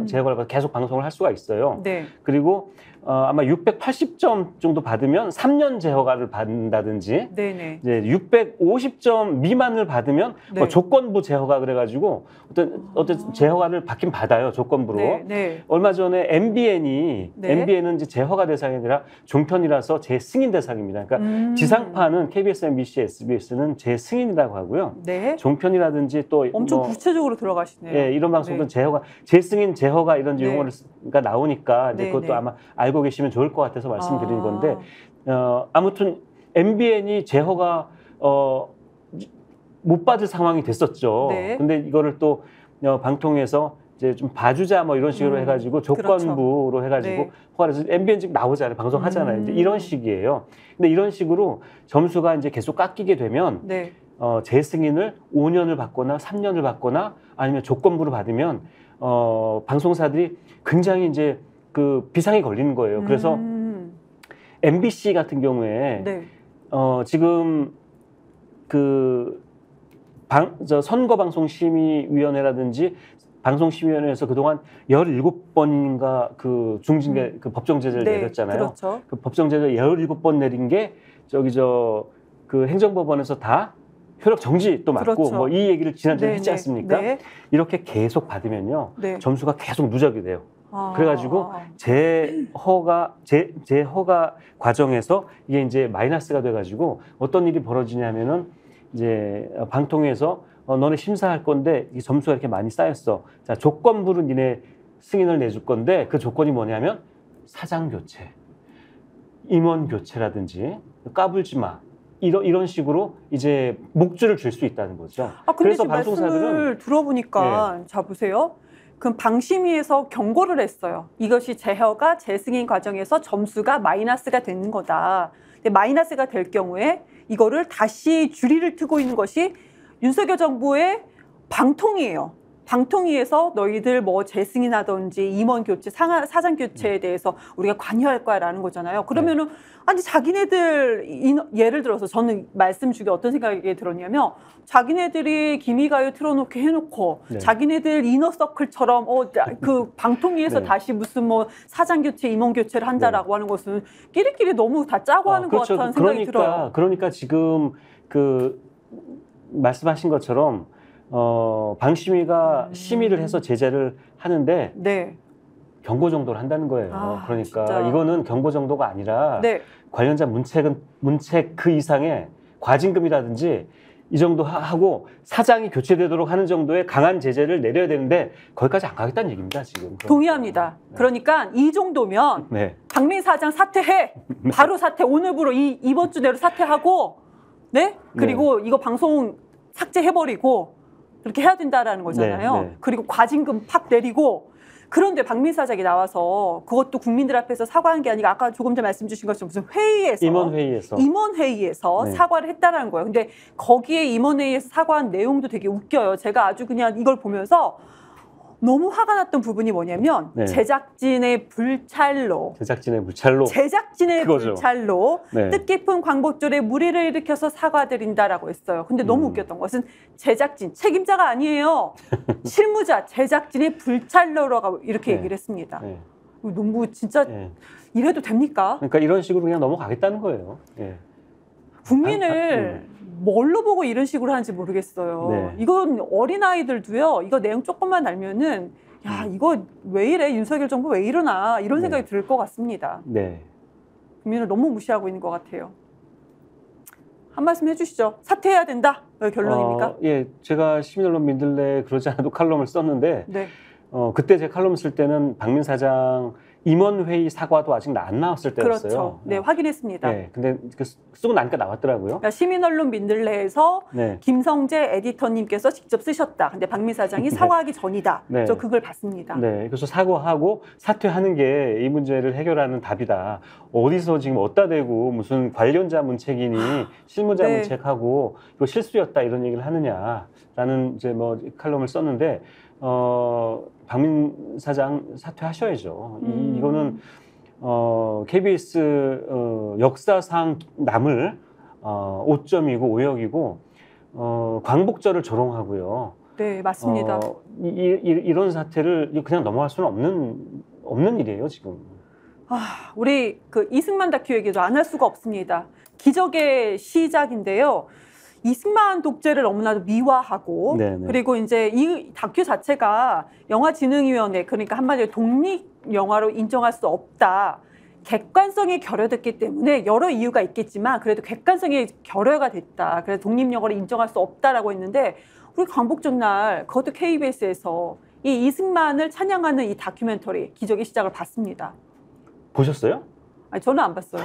재허가를 받아 계속 방송을 할 수가 있어요. 그리고 아마 680점 정도 받으면 3년 재허가를 받는다든지 이제 650점 미만을 받으면 뭐 조건부 재허가 그래가지고 어떤 재허가를 받긴 받아요. 조건부로. 얼마 전에 MBN은 이제 재허가 대상이 아니라 종편이라서 재승인 대상입니다. 그러니까 지상파는 KBS, MBC, SBS는 재승인이라고 하고요. 종편이라든지 또 엄청 구체적으로 들어가시네요. 이런 방송은 재승인, 재허가 이런 용어가 나오니까 이제 그것도 아마 알고 계시면 좋을 것 같아서 말씀드리는 건데 아무튼 MBN이 재허가 못 받을 상황이 됐었죠. 근데 이거를 또 방통에서 이제 좀 봐주자 뭐 이런 식으로 해가지고 조건부로 해가지고 허가를 해서 MBN 지금 나오잖아요. 방송하잖아요. 이제 이런 식이에요. 근데 이런 식으로 점수가 이제 계속 깎이게 되면 재승인을 5년을 받거나 3년을 받거나 아니면 조건부로 받으면 방송사들이 굉장히 이제 그 비상이 걸리는 거예요. 그래서 MBC 같은 경우에 지금 선거방송심의위원회라든지 방송심의위원회에서 그동안 17번인가 그 중징계 그 법정 제재를 내렸잖아요. 그 법정 제재 17번 내린 게 그 행정법원에서 다 효력 정지 또 맞고 뭐 이 얘기를 지난주에 했지 않습니까? 이렇게 계속 받으면요. 점수가 계속 누적이 돼요. 그래가지고 재허가 과정에서 이게 이제 마이너스가 돼가지고 어떤 일이 벌어지냐면은 이제 방통위에서 너네 심사할 건데 이 점수가 이렇게 많이 쌓였어. 자, 조건부로 니네 승인을 내줄 건데 그 조건이 뭐냐면 사장 교체, 임원 교체라든지 까불지 마. 이런 식으로 이제 목줄을 줄 수 있다는 거죠. 그래서 방송사들은 말씀을 들어보니까 자 보세요. 그럼 방심위에서 경고를 했어요. 이것이 재허가 재승인 과정에서 점수가 마이너스가 되는 거다. 근데 마이너스가 될 경우에 이거를 다시 줄이를 트고 있는 것이 윤석열 정부의 방통위예요. 방통위에서 너희들 뭐 재승인하든지 임원 교체, 사장 교체에 대해서 우리가 관여할 거야라는 거잖아요. 그러면은 네. 아니 자기네들 예를 들어서 저는 말씀 중에 어떤 생각이 들었냐면 자기네들이 기미가요 틀어놓게 해놓고 네. 자기네들 이너서클처럼 그 방통위에서 네. 다시 무슨 뭐 사장 교체, 임원 교체를 한다라고 네. 하는 것은 끼리끼리 너무 다 짜고 하는 그렇죠. 것 같다는 생각이 들어요. 그러니까 지금 그 말씀하신 것처럼 방심위가 심의를 해서 제재를 하는데 네. 경고 정도를 한다는 거예요. 그러니까 진짜. 이거는 경고 정도가 아니라 네. 관련자 문책 그 이상의 과징금이라든지 이 정도 하고 사장이 교체되도록 하는 정도의 강한 제재를 내려야 되는데 거기까지 안 가겠다는 얘기입니다. 지금. 동의합니다. 네. 그러니까 이 정도면 네. 박민 사장 사퇴해. 바로 사퇴. 오늘부로 이번 주 내로 사퇴하고 네? 그리고 네. 이거 방송 삭제해버리고 그렇게 해야 된다라는 거잖아요. 네, 네. 그리고 과징금 팍 내리고 그런데 박민 사장이 나와서 그것도 국민들 앞에서 사과한 게 아니라 아까 조금 전에 말씀 주신 것처럼 무슨 회의에서 임원회의에서 네. 사과를 했다라는 거예요. 근데 거기에 임원회의에서 사과한 내용도 되게 웃겨요. 제가 아주 그냥 이걸 보면서 너무 화가 났던 부분이 뭐냐면 네. 제작진의 불찰로 네. 뜻깊은 광복절에 무리를 일으켜서 사과드린다라고 했어요. 근데 너무 웃겼던 것은 제작진, 책임자가 아니에요. 실무자, 제작진의 불찰로라고 이렇게 네. 얘기를 했습니다. 네. 너무 진짜 네. 이래도 됩니까? 그러니까 이런 식으로 그냥 넘어가겠다는 거예요. 네. 국민을 뭘로 보고 이런 식으로 하는지 모르겠어요. 네. 이건 어린아이들도요. 이거 내용 조금만 알면은 야 이거 왜 이래? 윤석열 정부 왜 이러나? 이런 생각이 들 것 같습니다. 네. 국민을 너무 무시하고 있는 것 같아요. 한 말씀 해주시죠. 사퇴해야 된다. 왜 결론입니까? 예, 제가 시민언론 민들레 그러지 않아도 칼럼을 썼는데 네. 그때 제 칼럼 쓸 때는 박민 사장 임원회의 사과도 아직 안 나왔을 때였어요. 그렇죠. 네, 확인했습니다. 네, 근데 쓰고 나니까 나왔더라고요. 그러니까 시민언론 민들레에서 네. 김성재 에디터님께서 직접 쓰셨다. 근데 박민 사장이 사과하기 전이다. 네. 저 그걸 봤습니다. 네, 그래서 사과하고 사퇴하는 게 이 문제를 해결하는 답이다. 어디서 지금 어디다 대고 무슨 관련자 문책이니 실무자 네. 문책하고 이거 실수였다 이런 얘기를 하느냐라는 이제 뭐 칼럼을 썼는데. 박민 사장 사퇴하셔야죠. 이거는 KBS 역사상 남을 오점이고 오역이고 광복절을 조롱하고요. 네, 맞습니다. 이런 사태를 그냥 넘어갈 수는 없는 일이에요, 지금. 우리 그 이승만 다큐 얘기도 안 할 수가 없습니다. 기적의 시작인데요. 이승만 독재를 너무나도 미화하고 네네. 그리고 이제 이 다큐 자체가 영화진흥위원회 그러니까 한마디로 독립영화로 인정할 수 없다. 객관성이 결여됐기 때문에 여러 이유가 있겠지만 그래도 객관성이 결여가 됐다. 그래서 독립영화를 인정할 수 없다라고 했는데 우리 광복절 날 그것도 KBS에서 이 이승만을 찬양하는 이 다큐멘터리 기적의 시작을 봤습니다. 보셨어요? 아니, 저는 안 봤어요.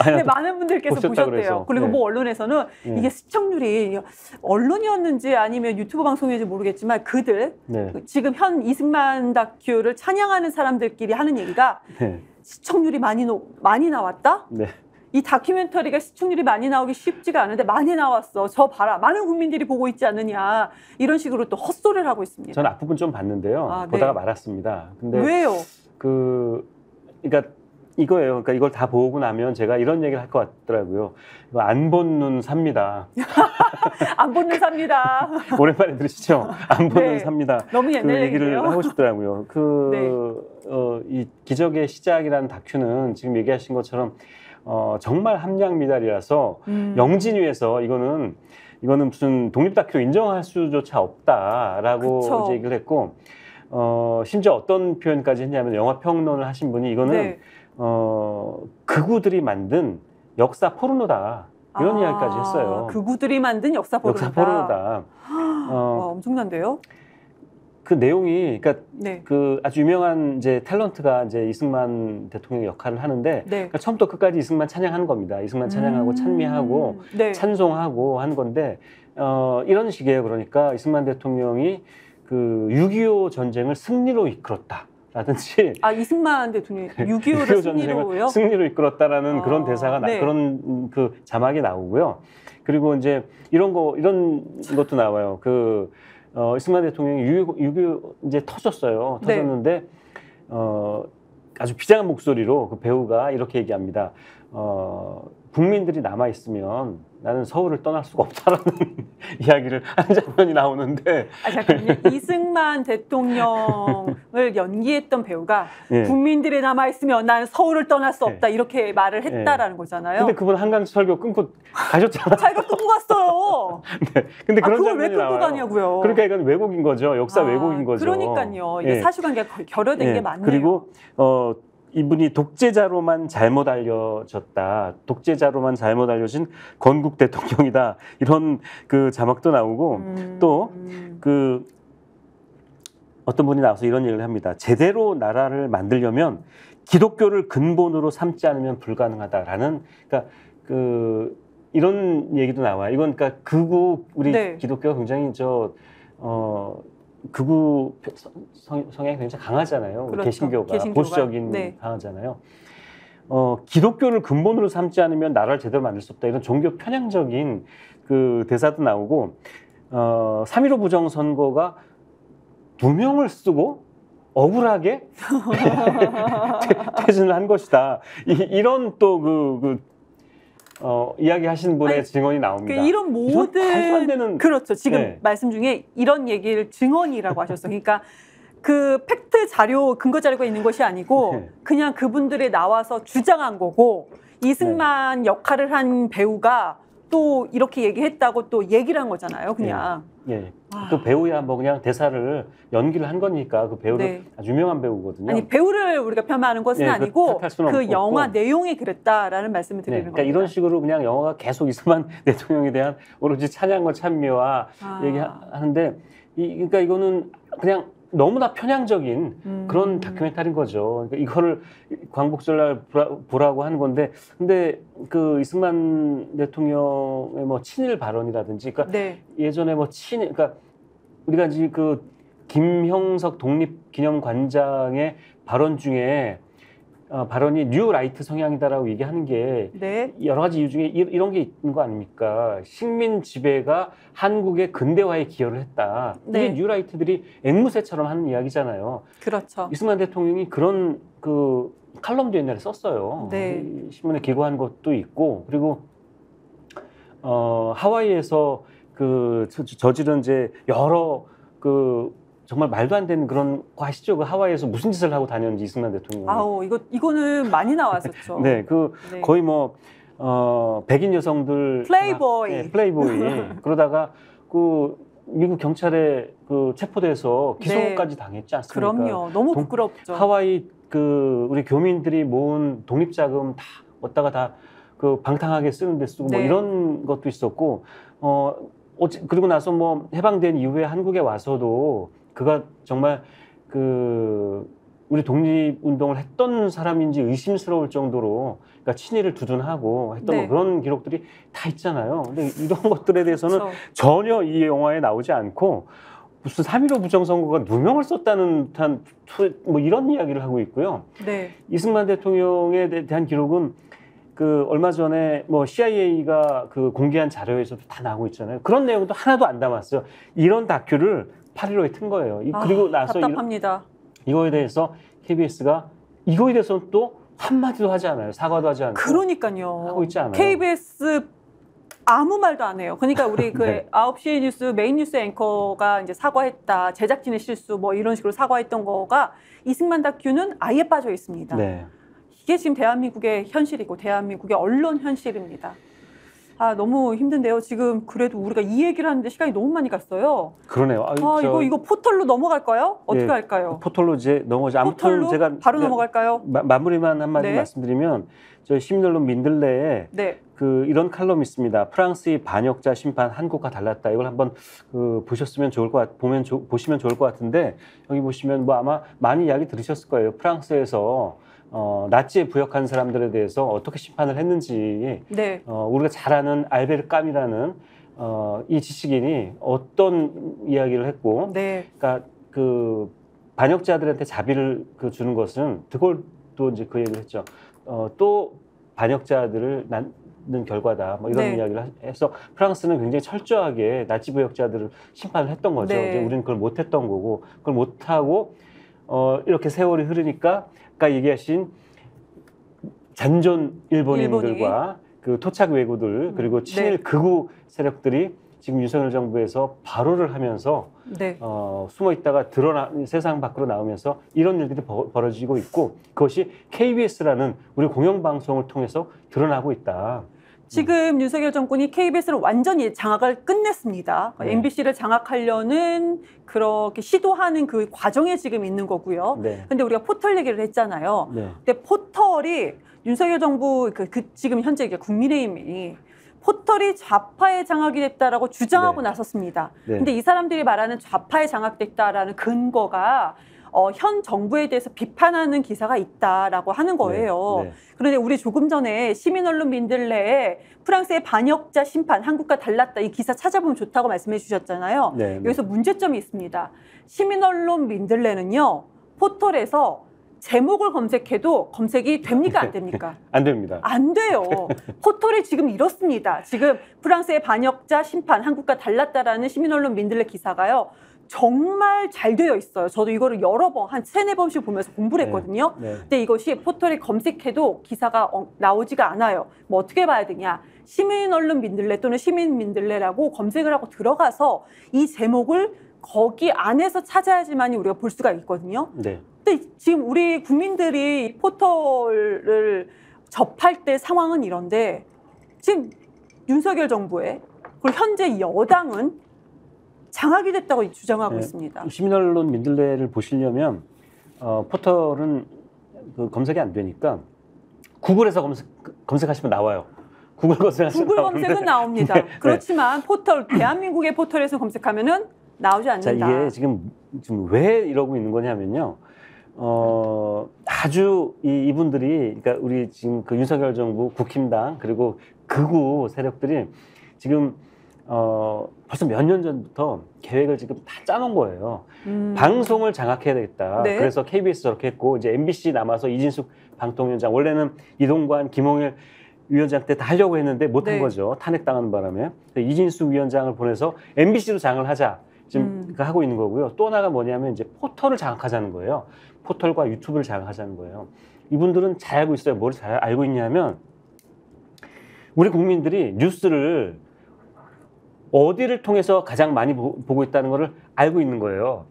근데 많은 분들께서 보셨대요. 그래서. 그리고 네. 뭐 언론에서는 이게 시청률이 언론이었는지 아니면 유튜브 방송인지 모르겠지만 그들 네. 지금 현 이승만 다큐를 찬양하는 사람들끼리 하는 얘기가 네. 시청률이 많이 나왔다? 네. 이 다큐멘터리가 시청률이 많이 나오기 쉽지가 않은데 많이 나왔어. 저 봐라. 많은 국민들이 보고 있지 않느냐. 이런 식으로 또 헛소리를 하고 있습니다. 저는 앞부분 좀 봤는데요. 보다가 네. 말았습니다. 근데 왜요? 그러니까 이거예요. 그러니까 이걸 다 보고 나면 제가 이런 얘기를 할 것 같더라고요. 이거 안 본 눈 삽니다. 안 본 눈 삽니다. 오랜만에 들으시죠? 안 본 눈 네. 삽니다. 너무 옛날 얘기를 얘기예요. 하고 싶더라고요. 이 기적의 시작이라는 다큐는 지금 얘기하신 것처럼 정말 함량 미달이라서 영진위에서 이거는 무슨 독립 다큐로 인정할 수조차 없다라고 이제 얘기를 했고 심지어 어떤 표현까지 했냐면 영화 평론을 하신 분이 이거는 네. 극우들이 만든 역사 포르노다 이런 이야기까지 했어요. 극우들이 만든 역사 포르노다. 와, 엄청난데요? 그 내용이 그러니까 네. 그 아주 유명한 이제 탤런트가 이제 이승만 대통령 역할을 하는데 네. 그러니까 처음부터 끝까지 이승만 찬양하는 겁니다. 이승만 찬양하고 찬미하고 네. 찬송하고 하는 건데 이런 식이에요. 그러니까 이승만 대통령이 그 6.25 전쟁을 승리로 이끌었다. 라든지 이승만 대통령이 6.25를 승리로 이끌었다라는 그런 대사가 네. 그런 그 자막이 나오고요. 그리고 이제 이런 것도 나와요. 이승만 대통령이 6.25 이제 터졌어요. 터졌는데 아주 비장한 목소리로 그 배우가 이렇게 얘기합니다. 국민들이 남아 있으면 나는 서울을 떠날 수가 없다라는 이야기를 하는 장면이 나오는데. 잠깐만요. 이승만 대통령을 연기했던 배우가 국민들이 남아 있으면 나는 서울을 떠날 수 없다 이렇게 말을 했다라는 거잖아요. 근데 그분 한강 설교 끊고 가셨잖아요. 자기가 끊고 갔어요. 네. 근데 그런 그걸 왜 장면이 끊고 나와요. 가냐고요. 그러니까 이건 왜곡인 거죠. 역사 왜곡인 거죠. 그러니까요. 이게 사실관계가 결여된 게 맞네요. 그리고 이분이 독재자로만 잘못 알려졌다. 독재자로만 잘못 알려진 건국 대통령이다. 이런 그 자막도 나오고 또 그 어떤 분이 나와서 이런 얘기를 합니다. 제대로 나라를 만들려면 기독교를 근본으로 삼지 않으면 불가능하다라는 그러니까 이런 얘기도 나와요. 이건 그러니까 극우 우리 기독교가 굉장히 극우 성향이 굉장히 강하잖아요. 그렇죠. 개신교가 보수적인 강하잖아요. 기독교를 근본으로 삼지 않으면 나라를 제대로 만들 수 없다. 이런 종교 편향적인 그 대사도 나오고 3.15 부정선거가 2명을 쓰고 억울하게 퇴진을 한 것이다. 이런 또 이야기 하신 분의 증언이 나옵니다. 이런 모든 그렇죠. 지금 말씀 중에 이런 얘기를 증언이라고 하셨어요. 그러니까 그 팩트 자료, 근거 자료가 있는 것이 아니고 그냥 그분들이 나와서 주장한 거고 이승만 역할을 한 배우가 또 이렇게 얘기했다고 또 얘기를 한 거잖아요. 그냥. 그 배우야 뭐 그냥 대사를 연기를 한 거니까 그 배우는 아주 유명한 배우거든요. 아니 배우를 우리가 폄하하는 것은 아니고 그 영화 내용이 그랬다라는 말씀을 드리는 겁니다. 그러니까 이런 식으로 그냥 영화가 계속 이승만 대통령에 대한 오로지 찬양과 찬미와 얘기하는데 그러니까 이거는 그냥 너무나 편향적인 그런 다큐멘터리인 거죠. 그러니까 이거를 광복절날 보라고 하는 건데, 근데 그 이승만 대통령의 뭐 친일 발언이라든지, 그러니까 예전에 뭐 그러니까 우리가 이제 그 김형석 독립기념관장의 발언 중에 발언이 뉴 라이트 성향이다라고 얘기하는 게 여러 가지 이유 중에 이런 게 있는 거 아닙니까? 식민 지배가 한국의 근대화에 기여를 했다. 이게 뉴 라이트들이 앵무새처럼 하는 이야기잖아요. 그렇죠. 이승만 대통령이 그런 그 칼럼도 옛날에 썼어요. 신문에 기고한 것도 있고, 그리고 하와이에서 그 저지른 이제 여러 그 정말 말도 안 되는 그런 거 아시죠? 그 하와이에서 무슨 짓을 하고 다녔는지 이승만 대통령. 이거는 많이 나왔었죠. 거의 뭐 백인 여성들 플레이보이. 플레이보이. 그러다가 그 미국 경찰에 그 체포돼서 기소까지 당했지 않습니까? 그럼요. 너무 부끄럽죠. 하와이 그 우리 교민들이 모은 독립자금 다 얻다가 다 그 방탕하게 쓰는 데 쓰고 뭐 이런 것도 있었고 그리고 나서 뭐 해방된 이후에 한국에 와서도 그가 정말 그 우리 독립운동을 했던 사람인지 의심스러울 정도로 그러니까 친일을 두둔하고 했던 뭐 그런 기록들이 다 있잖아요. 근데 이런 것들에 대해서는 전혀 이 영화에 나오지 않고 무슨 3.15 부정선거가 누명을 썼다는 듯한 뭐 이런 이야기를 하고 있고요. 이승만 대통령에 대한 기록은 그 얼마 전에 뭐 CIA가 그 공개한 자료에서도 다 나오고 있잖아요. 그런 내용도 하나도 안 담았어요. 이런 다큐를 8.15에 튼 거예요. 그리고 나서 답답합니다. 이거에 대해서 KBS가 이거에 대해서는 또 한마디도 하지 않아요. 사과도 하지 않고. 그러니까요. 하고 있지 않아요. KBS 아무 말도 안 해요. 그러니까 우리 그 9시 뉴스 메인 뉴스 앵커가 이제 사과했다. 제작진의 실수 뭐 이런 식으로 사과했던 거가 이승만 다큐는 아예 빠져 있습니다. 이게 지금 대한민국의 현실이고 대한민국의 언론 현실입니다. 너무 힘든데요. 지금 그래도 우리가 이 얘기를 하는데 시간이 너무 많이 갔어요. 그러네요. 이거 포털로 넘어갈까요? 어떻게 할까요? 포털로 이제 넘어가죠. 아무튼 제가 바로 넘어갈까요? 마무리만 한마디 말씀드리면 저희 시민언론 민들레에 이런 칼럼이 있습니다. 프랑스의 반역자 심판 한국과 달랐다. 이걸 한번 보시면 좋을 것 같은데 여기 보시면 뭐 아마 많이 이야기 들으셨을 거예요. 프랑스에서 나치에 부역한 사람들에 대해서 어떻게 심판을 했는지 우리가 잘 아는 알베르 까미라는 이 지식인이 어떤 이야기를 했고 그러니까 그 반역자들한테 자비를 주는 것은 드골도 이제 그 얘기를 했죠. 또 반역자들을 있는 결과다. 뭐 이런 네. 이야기를 해서 프랑스는 굉장히 철저하게 나치 부역자들을 심판을 했던 거죠. 네. 이제 우리는 그걸 못했던 거고 그걸 못하고 이렇게 세월이 흐르니까 아까 얘기하신 잔존 일본인들과 그 토착 왜구들 그리고 친일 극우 세력들이 지금 윤석열 정부에서 발호를 하면서 네. 숨어 있다가 세상 밖으로 나오면서 이런 일들이 벌어지고 있고 그것이 KBS라는 우리 공영방송을 통해서 드러나고 있다. 지금 윤석열 정권이 KBS를 완전히 장악을 끝냈습니다. 네. MBC를 장악하려는 그렇게 시도하는 그 과정에 지금 있는 거고요. 네. 근데 우리가 포털 얘기를 했잖아요. 네. 근데 포털이 윤석열 정부 지금 현재 국민의힘이 포털이 좌파에 장악이 됐다라고 주장하고 네. 나섰습니다. 네. 근데 이 사람들이 말하는 좌파에 장악됐다라는 근거가 현 정부에 대해서 비판하는 기사가 있다라고 하는 거예요. 네. 네. 그런데 우리 조금 전에 시민언론 민들레에 프랑스의 반역자 심판, 한국과 달랐다 이 기사 찾아보면 좋다고 말씀해 주셨잖아요. 네. 여기서 문제점이 있습니다. 시민언론 민들레는요. 포털에서 제목을 검색해도 검색이 됩니까? 안 됩니까? 안 됩니다. 안 돼요. 포털이 지금 이렇습니다. 지금 프랑스의 반역자 심판, 한국과 달랐다라는 시민언론 민들레 기사가요. 정말 잘 되어 있어요. 저도 이거를 여러 번, 한 3-4번씩 보면서 공부를 했거든요. 네. 근데 이것이 포털에 검색해도 기사가 나오지가 않아요. 뭐 어떻게 봐야 되냐. 시민언론 민들레 또는 시민 민들레라고 검색을 하고 들어가서 이 제목을 거기 안에서 찾아야지만 우리가 볼 수가 있거든요. 네. 근데 지금 우리 국민들이 포털을 접할 때 상황은 이런데 지금 윤석열 정부의 그리고 현재 여당은 장악이 됐다고 주장하고 있습니다. 시민언론 민들레를 보시려면 포털은 그 검색이 안 되니까 구글에서 검색하시면 나와요. 구글 검색은 나옵니다. 네. 그렇지만 포털 대한민국의 포털에서 검색하면은 나오지 않는다. 자, 이게 지금 왜 이러고 있는 거냐면요. 아주 이분들이 그러니까 우리 지금 그 윤석열 정부 국힘당 그리고 극우 세력들이 지금 벌써 몇 년 전부터 계획을 지금 다 짜놓은 거예요. 방송을 장악해야 되겠다. 네. 그래서 KBS 저렇게 했고 이제 MBC 남아서 이진숙 방통위원장 원래는 이동관, 김홍일 위원장 때 다 하려고 했는데 못한 거죠. 탄핵당하는 바람에 이진숙 위원장을 보내서 MBC로 장을 하자 지금 하고 있는 거고요. 또 하나가 뭐냐면 이제 포털을 장악하자는 거예요. 포털과 유튜브를 장악하자는 거예요. 이분들은 잘 알고 있어요. 뭘 잘 알고 있냐면 우리 국민들이 뉴스를 어디를 통해서 가장 많이 보고 있다는 것을 알고 있는 거예요.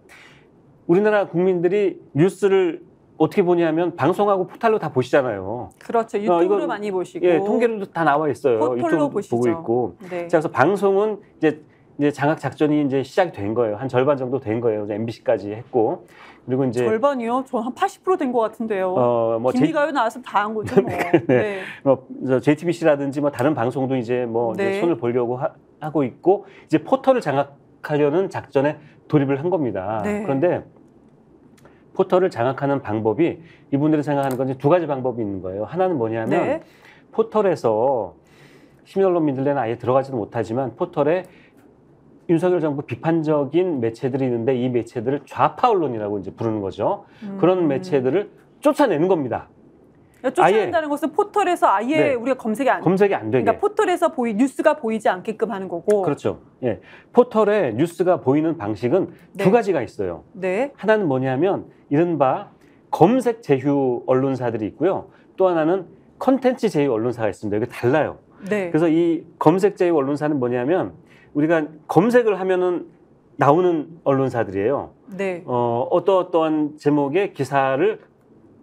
우리나라 국민들이 뉴스를 어떻게 보냐면 방송하고 포털로 다 보시잖아요. 그렇죠. 유튜브로 많이 보시고. 예, 통계로도 다 나와 있어요. 포털로 보시죠. 보고 있고. 네. 그래서 방송은 이제 장악 작전이 이제 시작이 된 거예요. 한 절반 정도 된 거예요. MBC까지 했고. 그리고 이제 절반이요? 전 한 80% 된 것 같은데요. 뭐 김미가요 나왔으면 다 한 거죠. 뭐. 네. 뭐 JTBC라든지 뭐 다른 방송도 이제 뭐 이제 손을 보려고 하고 있고 이제 포털을 장악하려는 작전에 돌입을 한 겁니다. 네. 그런데 포털을 장악하는 방법이 이분들이 생각하는 건 이제 두 가지 방법이 있는 거예요. 하나는 뭐냐면 포털에서 시민언론 민들레는 아예 들어가지도 못하지만 포털에 윤석열 정부 비판적인 매체들이 있는데 이 매체들을 좌파 언론이라고 이제 부르는 거죠. 그런 매체들을 쫓아내는 겁니다. 쫓아낸다는 것은 포털에서 아예 우리가 검색이 안 되게. 그러니까 포털에서 뉴스가 보이지 않게끔 하는 거고. 그렇죠. 예. 포털에 뉴스가 보이는 방식은 두 가지가 있어요. 하나는 뭐냐면 이른바 검색 제휴 언론사들이 있고요. 또 하나는 컨텐츠 제휴 언론사가 있습니다. 이게 달라요. 그래서 이 검색 제휴 언론사는 뭐냐면 우리가 검색을 하면은 나오는 언론사들이에요. 어떠한 제목의 기사를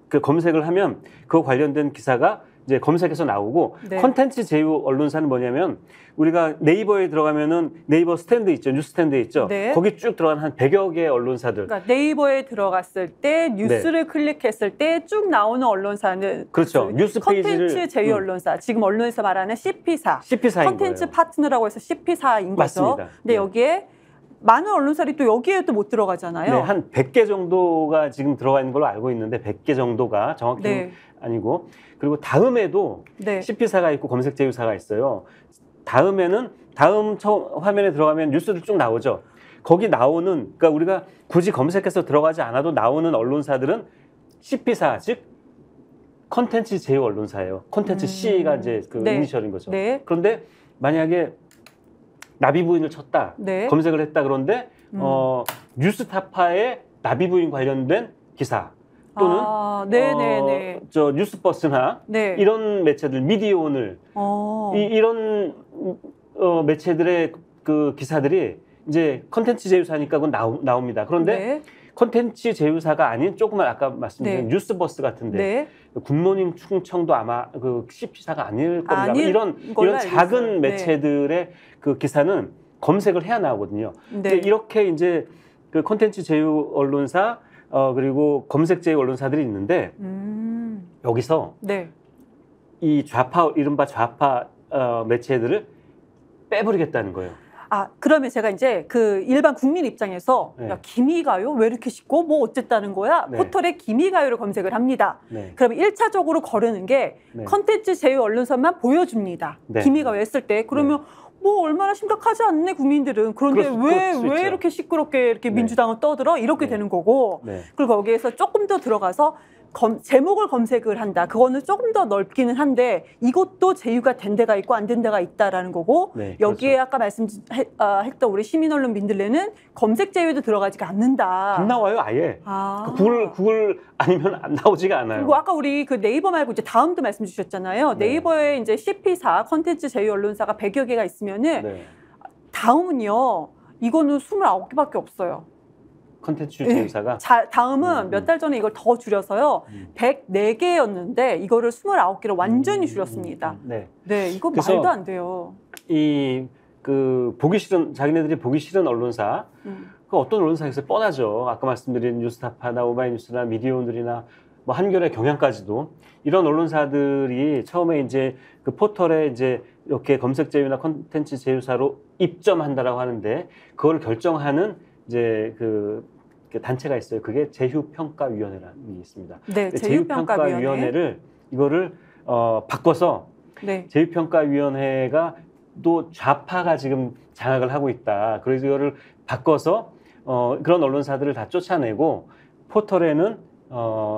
그 검색을 하면 그 관련된 기사가 이제 검색해서 나오고 콘텐츠 제휴 언론사는 뭐냐면 우리가 네이버에 들어가면은 네이버 스탠드 있죠. 뉴스 스탠드 있죠. 거기 쭉 들어간 한 100여 개의 언론사들. 그러니까 네이버에 들어갔을 때 뉴스를 클릭했을 때 쭉 나오는 언론사는 그렇죠. 뉴스 페이지를 콘텐츠 제휴 언론사. 지금 언론에서 말하는 CP사. CP사인 콘텐츠 파트너라고 해서 CP사인 맞습니다. 거죠. 근데 여기에 많은 언론사들이 또 여기에 또 못 들어가잖아요. 한 100개 정도가 지금 들어가 있는 걸로 알고 있는데 100개 정도가 정확히는 아니고 그리고 다음에도 CP사가 있고 검색 제휴사가 있어요. 다음 화면에 들어가면 뉴스들 쭉 나오죠. 거기 나오는 그러니까 우리가 굳이 검색해서 들어가지 않아도 나오는 언론사들은 CP사 즉 콘텐츠 제휴 언론사예요. 콘텐츠 C가 이제 그 네. 이니셜인 거죠. 네. 그런데 만약에 나비 부인을 쳤다, 네. 검색을 했다 그런데 뉴스타파의 나비 부인 관련된 기사 또는 네네네. 저 뉴스버스나 네. 이런 매체들, 미디어오늘 이런 매체들의 그 기사들이 이제 콘텐츠 제휴사니까 그건 나옵니다. 그런데 네. 콘텐츠 제휴사가 아닌 조금만 아까 말씀드린 네. 뉴스버스 같은데 네. 굿모닝 충청도 아마 그 CP사가 아닐 겁니다. 아닐 이런 작은 네. 매체들의 그 기사는 검색을 해야 나오거든요. 네. 이렇게 이제 그 콘텐츠 제휴 언론사 그리고 검색 제휴 언론사들이 있는데 여기서 네. 이 이른바 좌파 매체들을 빼버리겠다는 거예요. 그러면 제가 이제 그 일반 국민 입장에서 네. 야, 김희가요? 왜 이렇게 쉽고 뭐 어쨌다는 거야? 네. 포털에 김희가요를 검색을 합니다. 네. 그러면 1차적으로 거르는 게 네. 컨텐츠 제휴 언론사만 보여줍니다. 네. 김희가요 했을 때. 그러면 뭐 얼마나 심각하지 않네 국민들은. 그런데 왜 이렇게 시끄럽게 이렇게 네. 민주당을 떠들어? 이렇게 되는 거고. 네. 그리고 거기에서 조금 더 들어가서 제목을 검색을 한다. 그거는 조금 더 넓기는 한데 이것도 제휴가 된 데가 있고 안 된 데가 있다라는 거고 네, 여기에 그렇죠. 아까 말씀했던 우리 시민언론 민들레는 검색 제휴도 들어가지가 않는다. 안 나와요, 아예. 구글 아니면 안 나오지가 않아요. 그리고 아까 우리 그 네이버 말고 이제 다음도 말씀 주셨잖아요. 네. 네이버에 이제 CP사 컨텐츠 제휴 언론사가 100여 개가 있으면은 네. 다음은요. 이거는 29개밖에 없어요. 컨텐츠 제휴사가 다음은 몇 달 전에 이걸 더 줄여서요. 104개였는데 이거를 29개로 완전히 줄였습니다. 네. 네, 이거 말도 안 돼요. 보기 싫은 자기네들이 보기 싫은 언론사 그 어떤 언론사에서 뻔하죠. 아까 말씀드린 뉴스타파나 오마이뉴스나 미디어오늘이나 뭐 한겨레 경향까지도 이런 언론사들이 처음에 이제 그 포털에 이제 이렇게 검색 제휴나 콘텐츠 제휴사로 입점한다라고 하는데 그걸 결정하는 이제 그 단체가 있어요. 그게 제휴평가위원회라는 게 있습니다. 네, 제휴평가위원회를 이거를 바꿔서 네. 제휴평가위원회가 또 좌파가 지금 장악을 하고 있다. 그래서 이거를 바꿔서 그런 언론사들을 다 쫓아내고 포털에는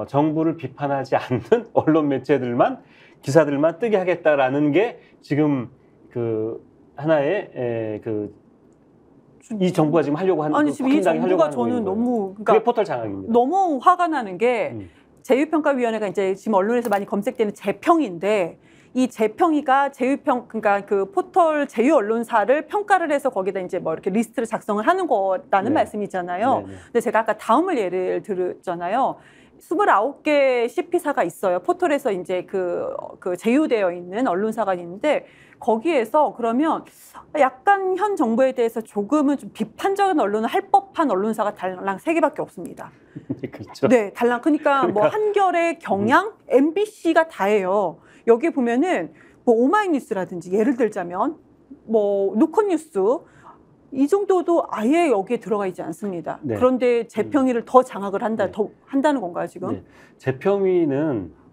정부를 비판하지 않는 언론 매체들만 기사들만 뜨게 하겠다라는 게 지금 그 하나의 이 정부가 지금 하려고 하는 아니 지금 이 정부가 저는 너무 그게 포털 장악입니다. 너무 화가 나는 게 제휴평가위원회가 이제 지금 언론에서 많이 검색되는 재평인데 이 재평이가 그러니까 그 포털 제휴 언론사를 평가를 해서 거기다 이제 뭐 이렇게 리스트를 작성을 하는 거라는 말씀이잖아요. 근데 제가 아까 다음을 예를 들었잖아요. 29개 CP사가 있어요. 포털에서 이제 그 제휴되어 있는 언론사가 있는데 거기에서 그러면 약간 현 정부에 대해서 조금은 좀 비판적인 언론을 할 법한 언론사가 달랑 3개밖에 없습니다. 그렇죠. 네, 달랑. 그러니까 뭐 한겨레, 경향, MBC가 다예요. 여기 보면은 뭐 오마이뉴스라든지 예를 들자면 뭐 누콘뉴스 이 정도도 아예 여기에 들어가 있지 않습니다. 네. 그런데 재평위를 더 장악을 더 한다는 건가요, 지금? 네. 재평위는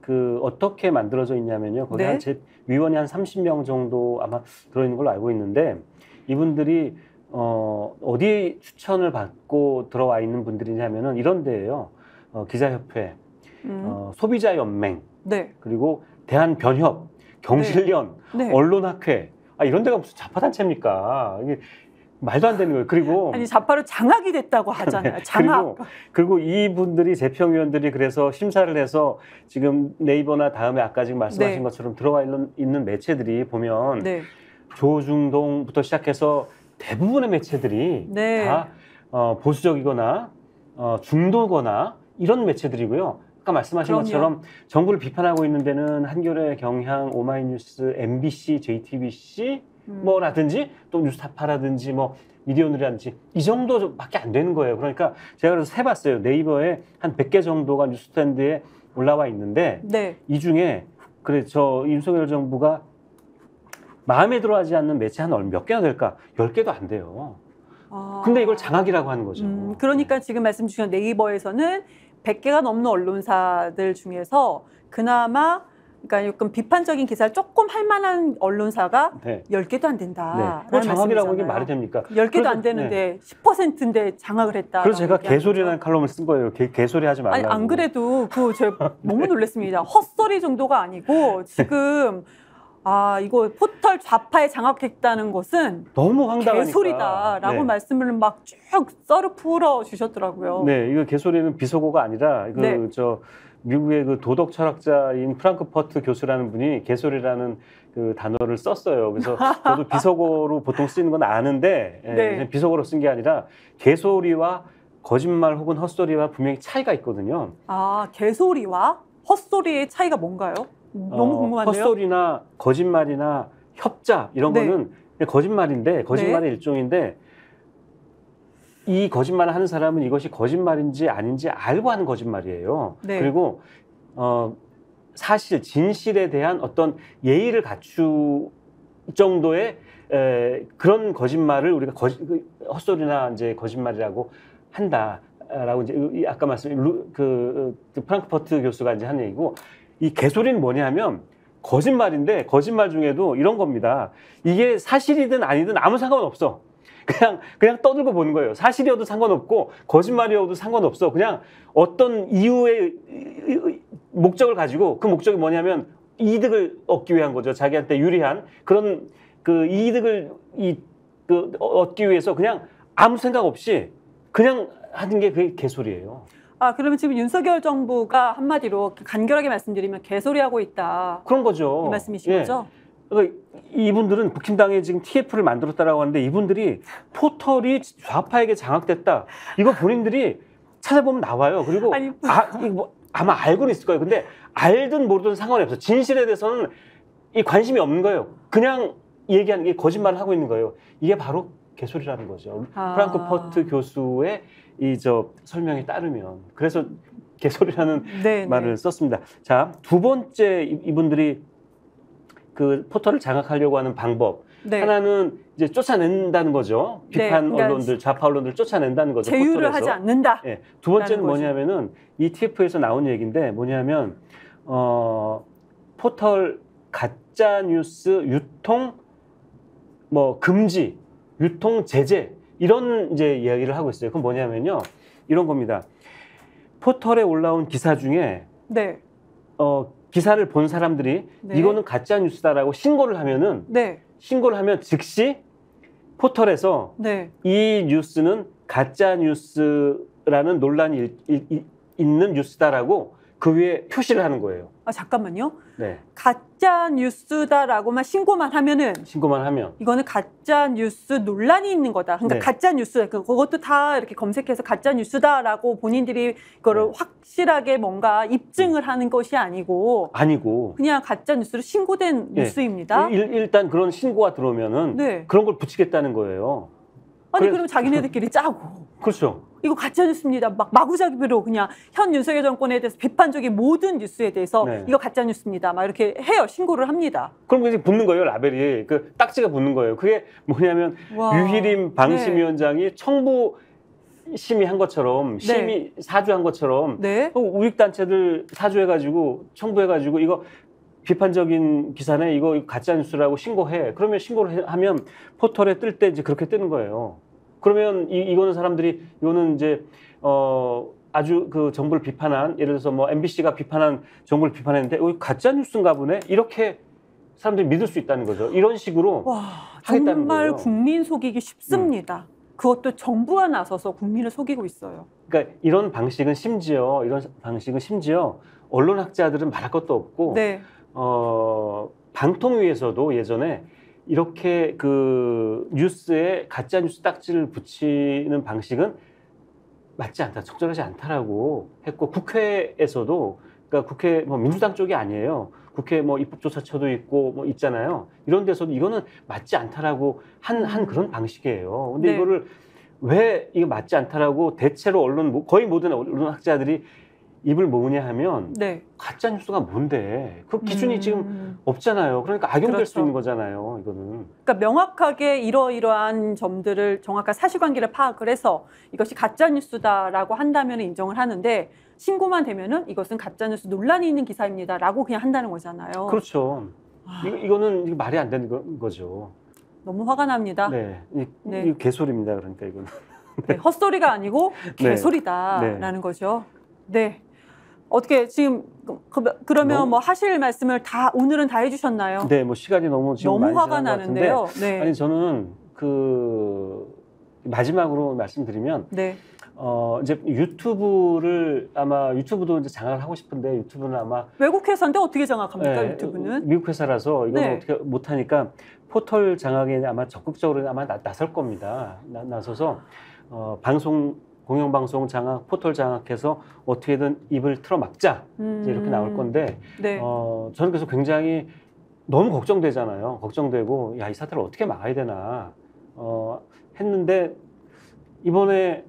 어떻게 만들어져 있냐면요. 거기 네. 위원이 한 30명 정도 아마 들어있는 걸로 알고 있는데 이분들이 어디 추천을 받고 들어와 있는 분들이냐면은 이런 데예요. 기자협회, 소비자연맹, 네. 그리고 대한변협, 경실련, 네. 언론학회 이런 데가 무슨 좌파단체입니까? 이게 말도 안 되는 거예요. 그리고 아니 좌파로 장악이 됐다고 하잖아요. 네. 장악. 그리고 이분들이 재평위원들이 그래서 심사를 해서 지금 네이버나 다음에 아까 지금 말씀하신 네. 것처럼 들어와 있는 매체들이 보면 네. 조중동부터 시작해서 대부분의 매체들이 네. 다 보수적이거나 중도거나 이런 매체들이고요. 아까 말씀하신 그럼요. 것처럼 정부를 비판하고 있는 데는 한겨레, 경향, 오마이뉴스, MBC, JTBC 뭐라든지 또 뉴스타파라든지 뭐 미디어오늘이라든지 이 정도밖에 안 되는 거예요. 그러니까 제가 그래서 세봤어요. 네이버에 한 100개 정도가 뉴스스탠드에 올라와 있는데 네. 이 중에 저 윤석열 정부가 마음에 들어하지 않는 매체 한 몇 개나 될까? 10개도 안 돼요. 근데 이걸 장악이라고 하는 거죠. 그러니까 지금 말씀 주신 네이버에서는 100개가 넘는 언론사들 중에서 그나마 그러니까 약간 비판적인 기사를 조금 할 만한 언론사가 네. 10개도 안 된다. 네. 장악이라고 이게 말이 됩니까? 10개도 안 되는데 네. 10%인데 장악을 했다. 그래서 제가 개소리라는 칼럼을 쓴 거예요. 개소리 하지 말라고. 아니, 안 그래도 제가 너무 놀랐습니다. 헛소리 정도가 아니고 지금 이거 포털 좌파에 장악했다는 것은 너무 황당하니까 개소리다라고 네. 말씀을 막 쭉 썰어 풀어 주셨더라고요. 네, 이거 개소리는 비속어가 아니라 네. 미국의 그 도덕 철학자인 프랑크퍼트 교수라는 분이 개소리라는 그 단어를 썼어요. 그래서 저도 비속어로 보통 쓰는 건 아는데 네. 비속어로 쓴 게 아니라 개소리와 거짓말 혹은 헛소리와 분명히 차이가 있거든요. 개소리와 헛소리의 차이가 뭔가요? 너무 궁금한데요. 헛소리나 거짓말이나 협작 이런 네. 거는 거짓말인데 거짓말의 네. 일종인데 이 거짓말을 하는 사람은 이것이 거짓말인지 아닌지 알고 하는 거짓말이에요. 네. 그리고 사실 진실에 대한 어떤 예의를 갖출 정도의 그런 거짓말을 우리가 헛소리나 이제 거짓말이라고 한다라고 이제 아까 말씀드린 그 프랑크퍼트 교수가 이제 한 얘기고, 이 개소리는 뭐냐면 거짓말인데 거짓말 중에도 이런 겁니다. 이게 사실이든 아니든 아무 상관없어. 그냥 떠들고 보는 거예요. 사실이어도 상관없고 거짓말이어도 상관없어. 그냥 어떤 이유의 목적을 가지고, 그 목적이 뭐냐면 이득을 얻기 위한 거죠. 자기한테 유리한 그런 그 이득을 얻기 위해서 그냥 아무 생각 없이 그냥 하는 게 그게 개소리예요. 그러면 지금 윤석열 정부가 한마디로 간결하게 말씀드리면 개소리하고 있다. 그런 거죠. 이 말씀이신 거죠? 그러니까 이분들은 국힘당에 지금 TF를 만들었다라고 하는데, 이분들이 포털이 좌파에게 장악됐다. 이거 본인들이 찾아보면 나와요. 그리고 아마 알고는 있을 거예요. 근데 알든 모르든 상관이 없어. 진실에 대해서는 관심이 없는 거예요. 그냥 얘기하는 게 거짓말을 하고 있는 거예요. 이게 바로 개소리라는 거죠. 프랑크퍼트 교수의 설명에 따르면. 그래서 개소리라는 네, 말을 썼습니다. 자, 두 번째 이분들이 그 포털을 장악하려고 하는 방법. 네. 하나는 이제 쫓아낸다는 거죠. 비판 네, 그러니까 언론들, 좌파 언론들 쫓아낸다는 거죠. 제휴를 포털에서. 하지 않는다. 네. 두 번째는 뭐냐면은 이 TF에서 나온 얘기인데, 뭐냐면 포털 가짜 뉴스 유통 금지, 유통 제재 이런 이제 이야기를 하고 있어요. 그건 뭐냐면요, 이런 겁니다. 포털에 올라온 기사 중에 네. 기사를 본 사람들이 네. 이거는 가짜 뉴스다라고 신고를 하면은 네. 신고를 하면 즉시 포털에서 네. 이 뉴스는 가짜 뉴스라는 논란이 있는 뉴스다라고 그 위에 표시를 하는 거예요. 잠깐만요. 네. 가짜 뉴스다라고만 신고만 하면 이거는 가짜 뉴스 논란이 있는 거다. 그러니까 네. 가짜 뉴스, 그것도 다 이렇게 검색해서 가짜 뉴스다라고 본인들이 그거를 네. 확실하게 뭔가 입증을 하는 것이 아니고 그냥 가짜 뉴스로 신고된 네. 뉴스입니다. 일단 그런 신고가 들어오면은 네. 그런 걸 붙이겠다는 거예요. 그럼 자기네들끼리 짜고. 그렇죠. 이거 가짜 뉴스입니다. 마구잡이로 그냥 현 윤석열 정권에 대해서 비판적인 모든 뉴스에 대해서 네. 이거 가짜 뉴스입니다. 막 이렇게 해요. 신고를 합니다. 그럼 이제 붙는 거예요. 라벨이. 그 딱지가 붙는 거예요. 그게 뭐냐면 유희림 방심위원장이 네. 청부 심의한 것처럼 심의 네. 사주한 것처럼 네. 우익단체들 사주해가지고 청부해가지고 이거 비판적인 기사네, 이거 가짜 뉴스라고 신고해. 그러면 신고를 하면 포털에 뜰 때 이제 그렇게 뜨는 거예요. 그러면 이거는 사람들이 이거는 이제 아주 그 정부를 비판한, 예를 들어서 MBC가 비판한 정부를 비판했는데 가짜 뉴스인가 보네, 이렇게 사람들이 믿을 수 있다는 거죠. 이런 식으로 하겠다는 정말 거예요. 국민 속이기 쉽습니다. 그것도 정부가 나서서 국민을 속이고 있어요. 그러니까 이런 방식은 심지어 언론학자들은 말할 것도 없고 네. 방통위에서도 예전에 이렇게 그 뉴스에 가짜 뉴스 딱지를 붙이는 방식은 맞지 않다, 적절하지 않다라고 했고, 국회에서도, 그러니까 국회 민주당 쪽이 아니에요. 국회 입법조사처도 있고 있잖아요. 이런 데서도 이거는 맞지 않다라고 한 그런 방식이에요. 근데 네. 이거를 왜 이게 맞지 않다라고 대체로 거의 모든 언론학자들이 입을 모으냐 하면 네. 가짜 뉴스가 뭔데? 그 기준이 지금 없잖아요. 그러니까 악용될 그렇죠. 수 있는 거잖아요. 이거는. 그러니까 명확하게 이러이러한 점들을 정확한 사실관계를 파악을 해서 이것이 가짜 뉴스다라고 한다면 인정을 하는데, 신고만 되면은 이것은 가짜뉴스 논란이 있는 기사입니다라고 그냥 한다는 거잖아요. 그렇죠. 이거는 말이 안 되는 거죠. 너무 화가 납니다. 네, 이 개소리입니다. 그러니까 이거는 네, 헛소리가 아니고 개소리다라는 거죠. 네. 어떻게 지금 그러면 뭐 하실 말씀을 다 오늘은 다 해주셨나요? 네, 뭐 시간이 너무 지금 너무 많이 화가 나는데요. 네. 아니 저는 마지막으로 말씀드리면 이제 유튜브도 이제 장악을 하고 싶은데 유튜브는 아마 외국 회사인데 어떻게 장악합니까? 유튜브는 미국 회사라서 이건 어떻게 못하니까 포털 장악에 아마 적극적으로 아마 나설 겁니다. 나서서 공영방송 장악, 포털 장악해서 어떻게든 입을 틀어막자 이제 이렇게 나올 건데 저는 그래서 굉장히 너무 걱정되잖아요. 걱정되고 야, 이 사태를 어떻게 막아야 되나 했는데 이번에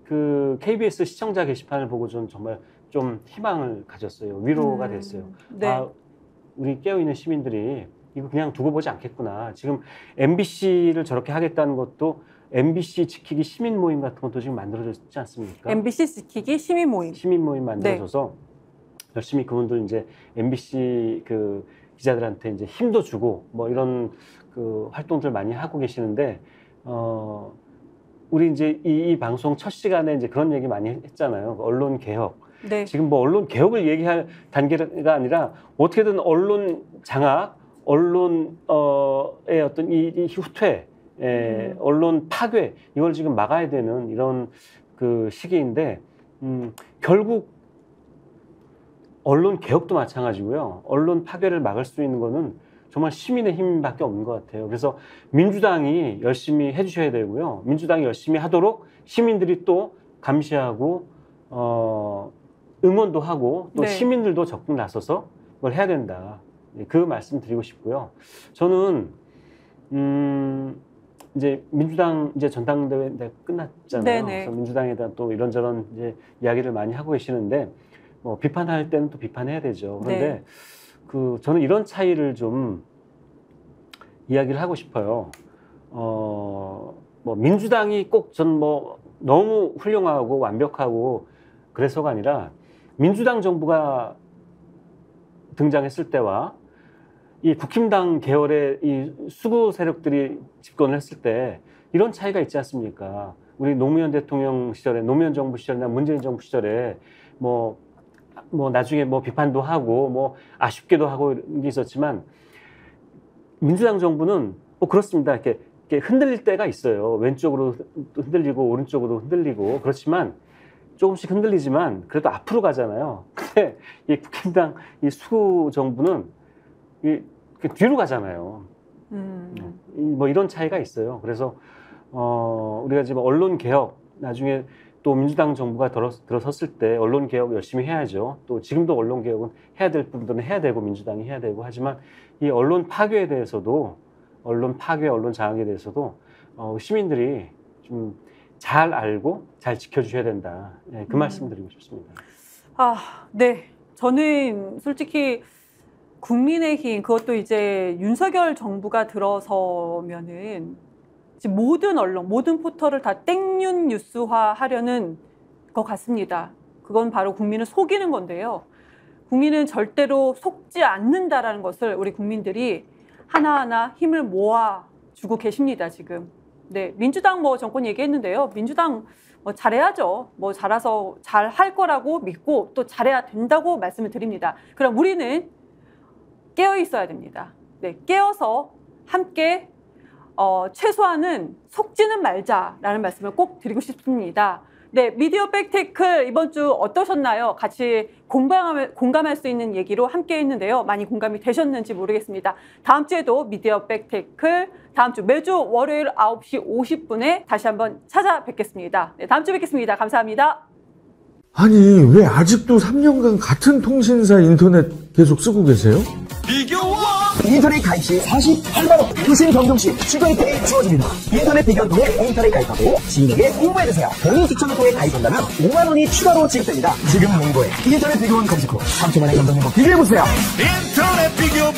그 KBS 시청자 게시판을 보고 저는 정말 좀 희망을 가졌어요. 위로가 됐어요. 아, 우리 깨어있는 시민들이 이거 그냥 두고 보지 않겠구나. 지금 MBC를 저렇게 하겠다는 것도 MBC 지키기 시민 모임 같은 것도 지금 만들어졌지 않습니까? MBC 지키기 시민 모임. 시민 모임 만들어져서 열심히 그분들 이제 MBC 그 기자들한테 이제 힘도 주고 뭐 이런 그 활동들 많이 하고 계시는데 우리 이제 이 방송 첫 시간에 이제 그런 얘기 많이 했잖아요. 언론 개혁. 지금 뭐 언론 개혁을 얘기할 단계가 아니라 어떻게든 언론 장악, 언론의 어떤 이 후퇴, 언론 파괴 이걸 지금 막아야 되는 이런 그 시기인데 결국 언론 개혁도 마찬가지고요. 언론 파괴를 막을 수 있는 거는 정말 시민의 힘밖에 없는 것 같아요. 그래서 민주당이 열심히 해주셔야 되고요. 민주당이 열심히 하도록 시민들이 또 감시하고 응원도 하고 또 시민들도 적극 나서서 그걸 해야 된다. 그 말씀 드리고 싶고요. 저는 이제 민주당 이제 전당대회 끝났잖아요. 그래서 민주당에다 또 이런저런 이제 이야기를 많이 하고 계시는데 뭐 비판할 때는 또 비판해야 되죠. 그런데 저는 이런 차이를 좀 이야기를 하고 싶어요. 뭐 민주당이 꼭 전 뭐 너무 훌륭하고 완벽하고 그래서가 아니라 민주당 정부가 등장했을 때와 이 국힘당 계열의 이 수구 세력들이 집권을 했을 때 이런 차이가 있지 않습니까? 우리 노무현 대통령 시절에, 노무현 정부 시절이나 문재인 정부 시절에 뭐 나중에 뭐 비판도 하고 뭐 아쉽게도 하고 이런 게 있었지만 민주당 정부는 뭐 그렇습니다. 이렇게 흔들릴 때가 있어요. 왼쪽으로 흔들리고 오른쪽으로 흔들리고 그렇지만 조금씩 흔들리지만 그래도 앞으로 가잖아요. 근데 이 국힘당 이 수구 정부는 뒤로 가잖아요. 뭐 이런 차이가 있어요. 그래서 우리가 지금 언론 개혁 나중에 또 민주당 정부가 들어섰을 때 언론 개혁 열심히 해야죠. 또 지금도 언론 개혁은 해야 될 부분들은 해야 되고 민주당이 해야 되고 하지만 이 언론 파괴에 대해서도 언론 파괴, 언론 장악에 대해서도 시민들이 좀 잘 알고 잘 지켜주셔야 된다. 네, 그 말씀 드리고 싶습니다. 네. 저는 솔직히 국민의힘 그것도 이제 윤석열 정부가 들어서면은 지금 모든 언론, 모든 포털을 다 땡윤 뉴스화 하려는 것 같습니다. 그건 바로 국민을 속이는 건데요. 국민은 절대로 속지 않는다라는 것을 우리 국민들이 하나하나 힘을 모아주고 계십니다, 지금. 네, 민주당 뭐 정권 얘기했는데요. 민주당 뭐 잘해야죠. 뭐 잘해서 잘 할 거라고 믿고 또 잘해야 된다고 말씀을 드립니다. 그럼 우리는 깨어 있어야 됩니다. 네, 깨어서 함께 최소한은 속지는 말자라는 말씀을 꼭 드리고 싶습니다. 네, 미디어 백테이클 이번 주 어떠셨나요? 같이 공감할 수 있는 얘기로 함께 했는데요. 많이 공감이 되셨는지 모르겠습니다. 다음 주에도 미디어 백테이클 다음 주 매주 월요일 9시 50분에 다시 한번 찾아뵙겠습니다. 네, 다음 주에 뵙겠습니다. 감사합니다. 아니, 왜 아직도 3년간 같은 통신사 인터넷 계속 쓰고 계세요? 인터넷 가입 시 48만원 유심 변경 시 추가 혜택이 주어집니다. 인터넷 비교를 통해 인터넷 가입하고 지인에게 홍보해주세요. 본인 추천을 통해 가입한다면 5만원이 추가로 지급됩니다. 지금 문고에 인터넷 비교원 검색 후 3초만에 감동 행복 비교해보세요. 인터넷 비교원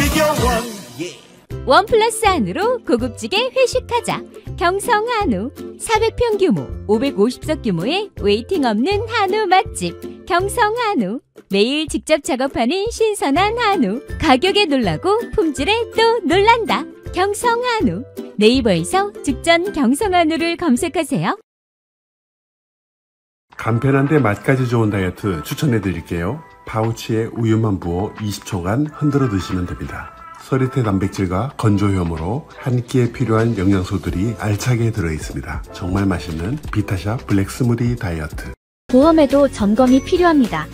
원 플러스 안으로 고급지게 회식하자. 경성 한우 400평 규모 550석 규모의 웨이팅 없는 한우 맛집 경성한우. 매일 직접 작업하는 신선한 한우. 가격에 놀라고 품질에 또 놀란다. 경성한우. 네이버에서 직전 경성한우를 검색하세요. 간편한데 맛까지 좋은 다이어트 추천해 드릴게요. 파우치에 우유만 부어 20초간 흔들어 드시면 됩니다. 서리태 단백질과 건조효모로 한 끼에 필요한 영양소들이 알차게 들어있습니다. 정말 맛있는 비타샵 블랙 스무디 다이어트. 보험에도 점검이 필요합니다.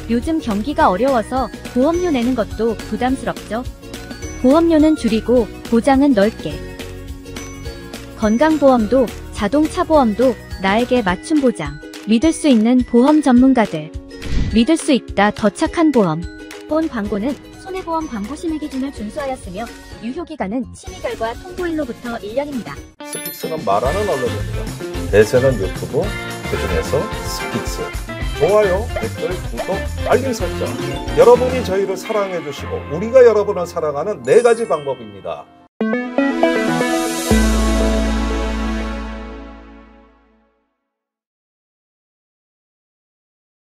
요즘 경기가 어려워서 보험료 내는 것도 부담스럽죠. 보험료는 줄이고 보장은 넓게. 건강보험도 자동차보험도 나에게 맞춤 보장. 믿을 수 있는 보험 전문가들. 믿을 수 있다 더 착한 보험. 본 광고는 손해보험 광고 심의 기준을 준수하였으며 유효기간은 심의 결과 통보일로부터 1년입니다. 스픽스는 말하는 언론입니다. 대세는 유튜브, 그중에서 스픽스. 좋아요, 댓글, 구독, 알림 설정. 여러분이 저희를 사랑해 주시고 우리가 여러분을 사랑하는 4가지 방법입니다.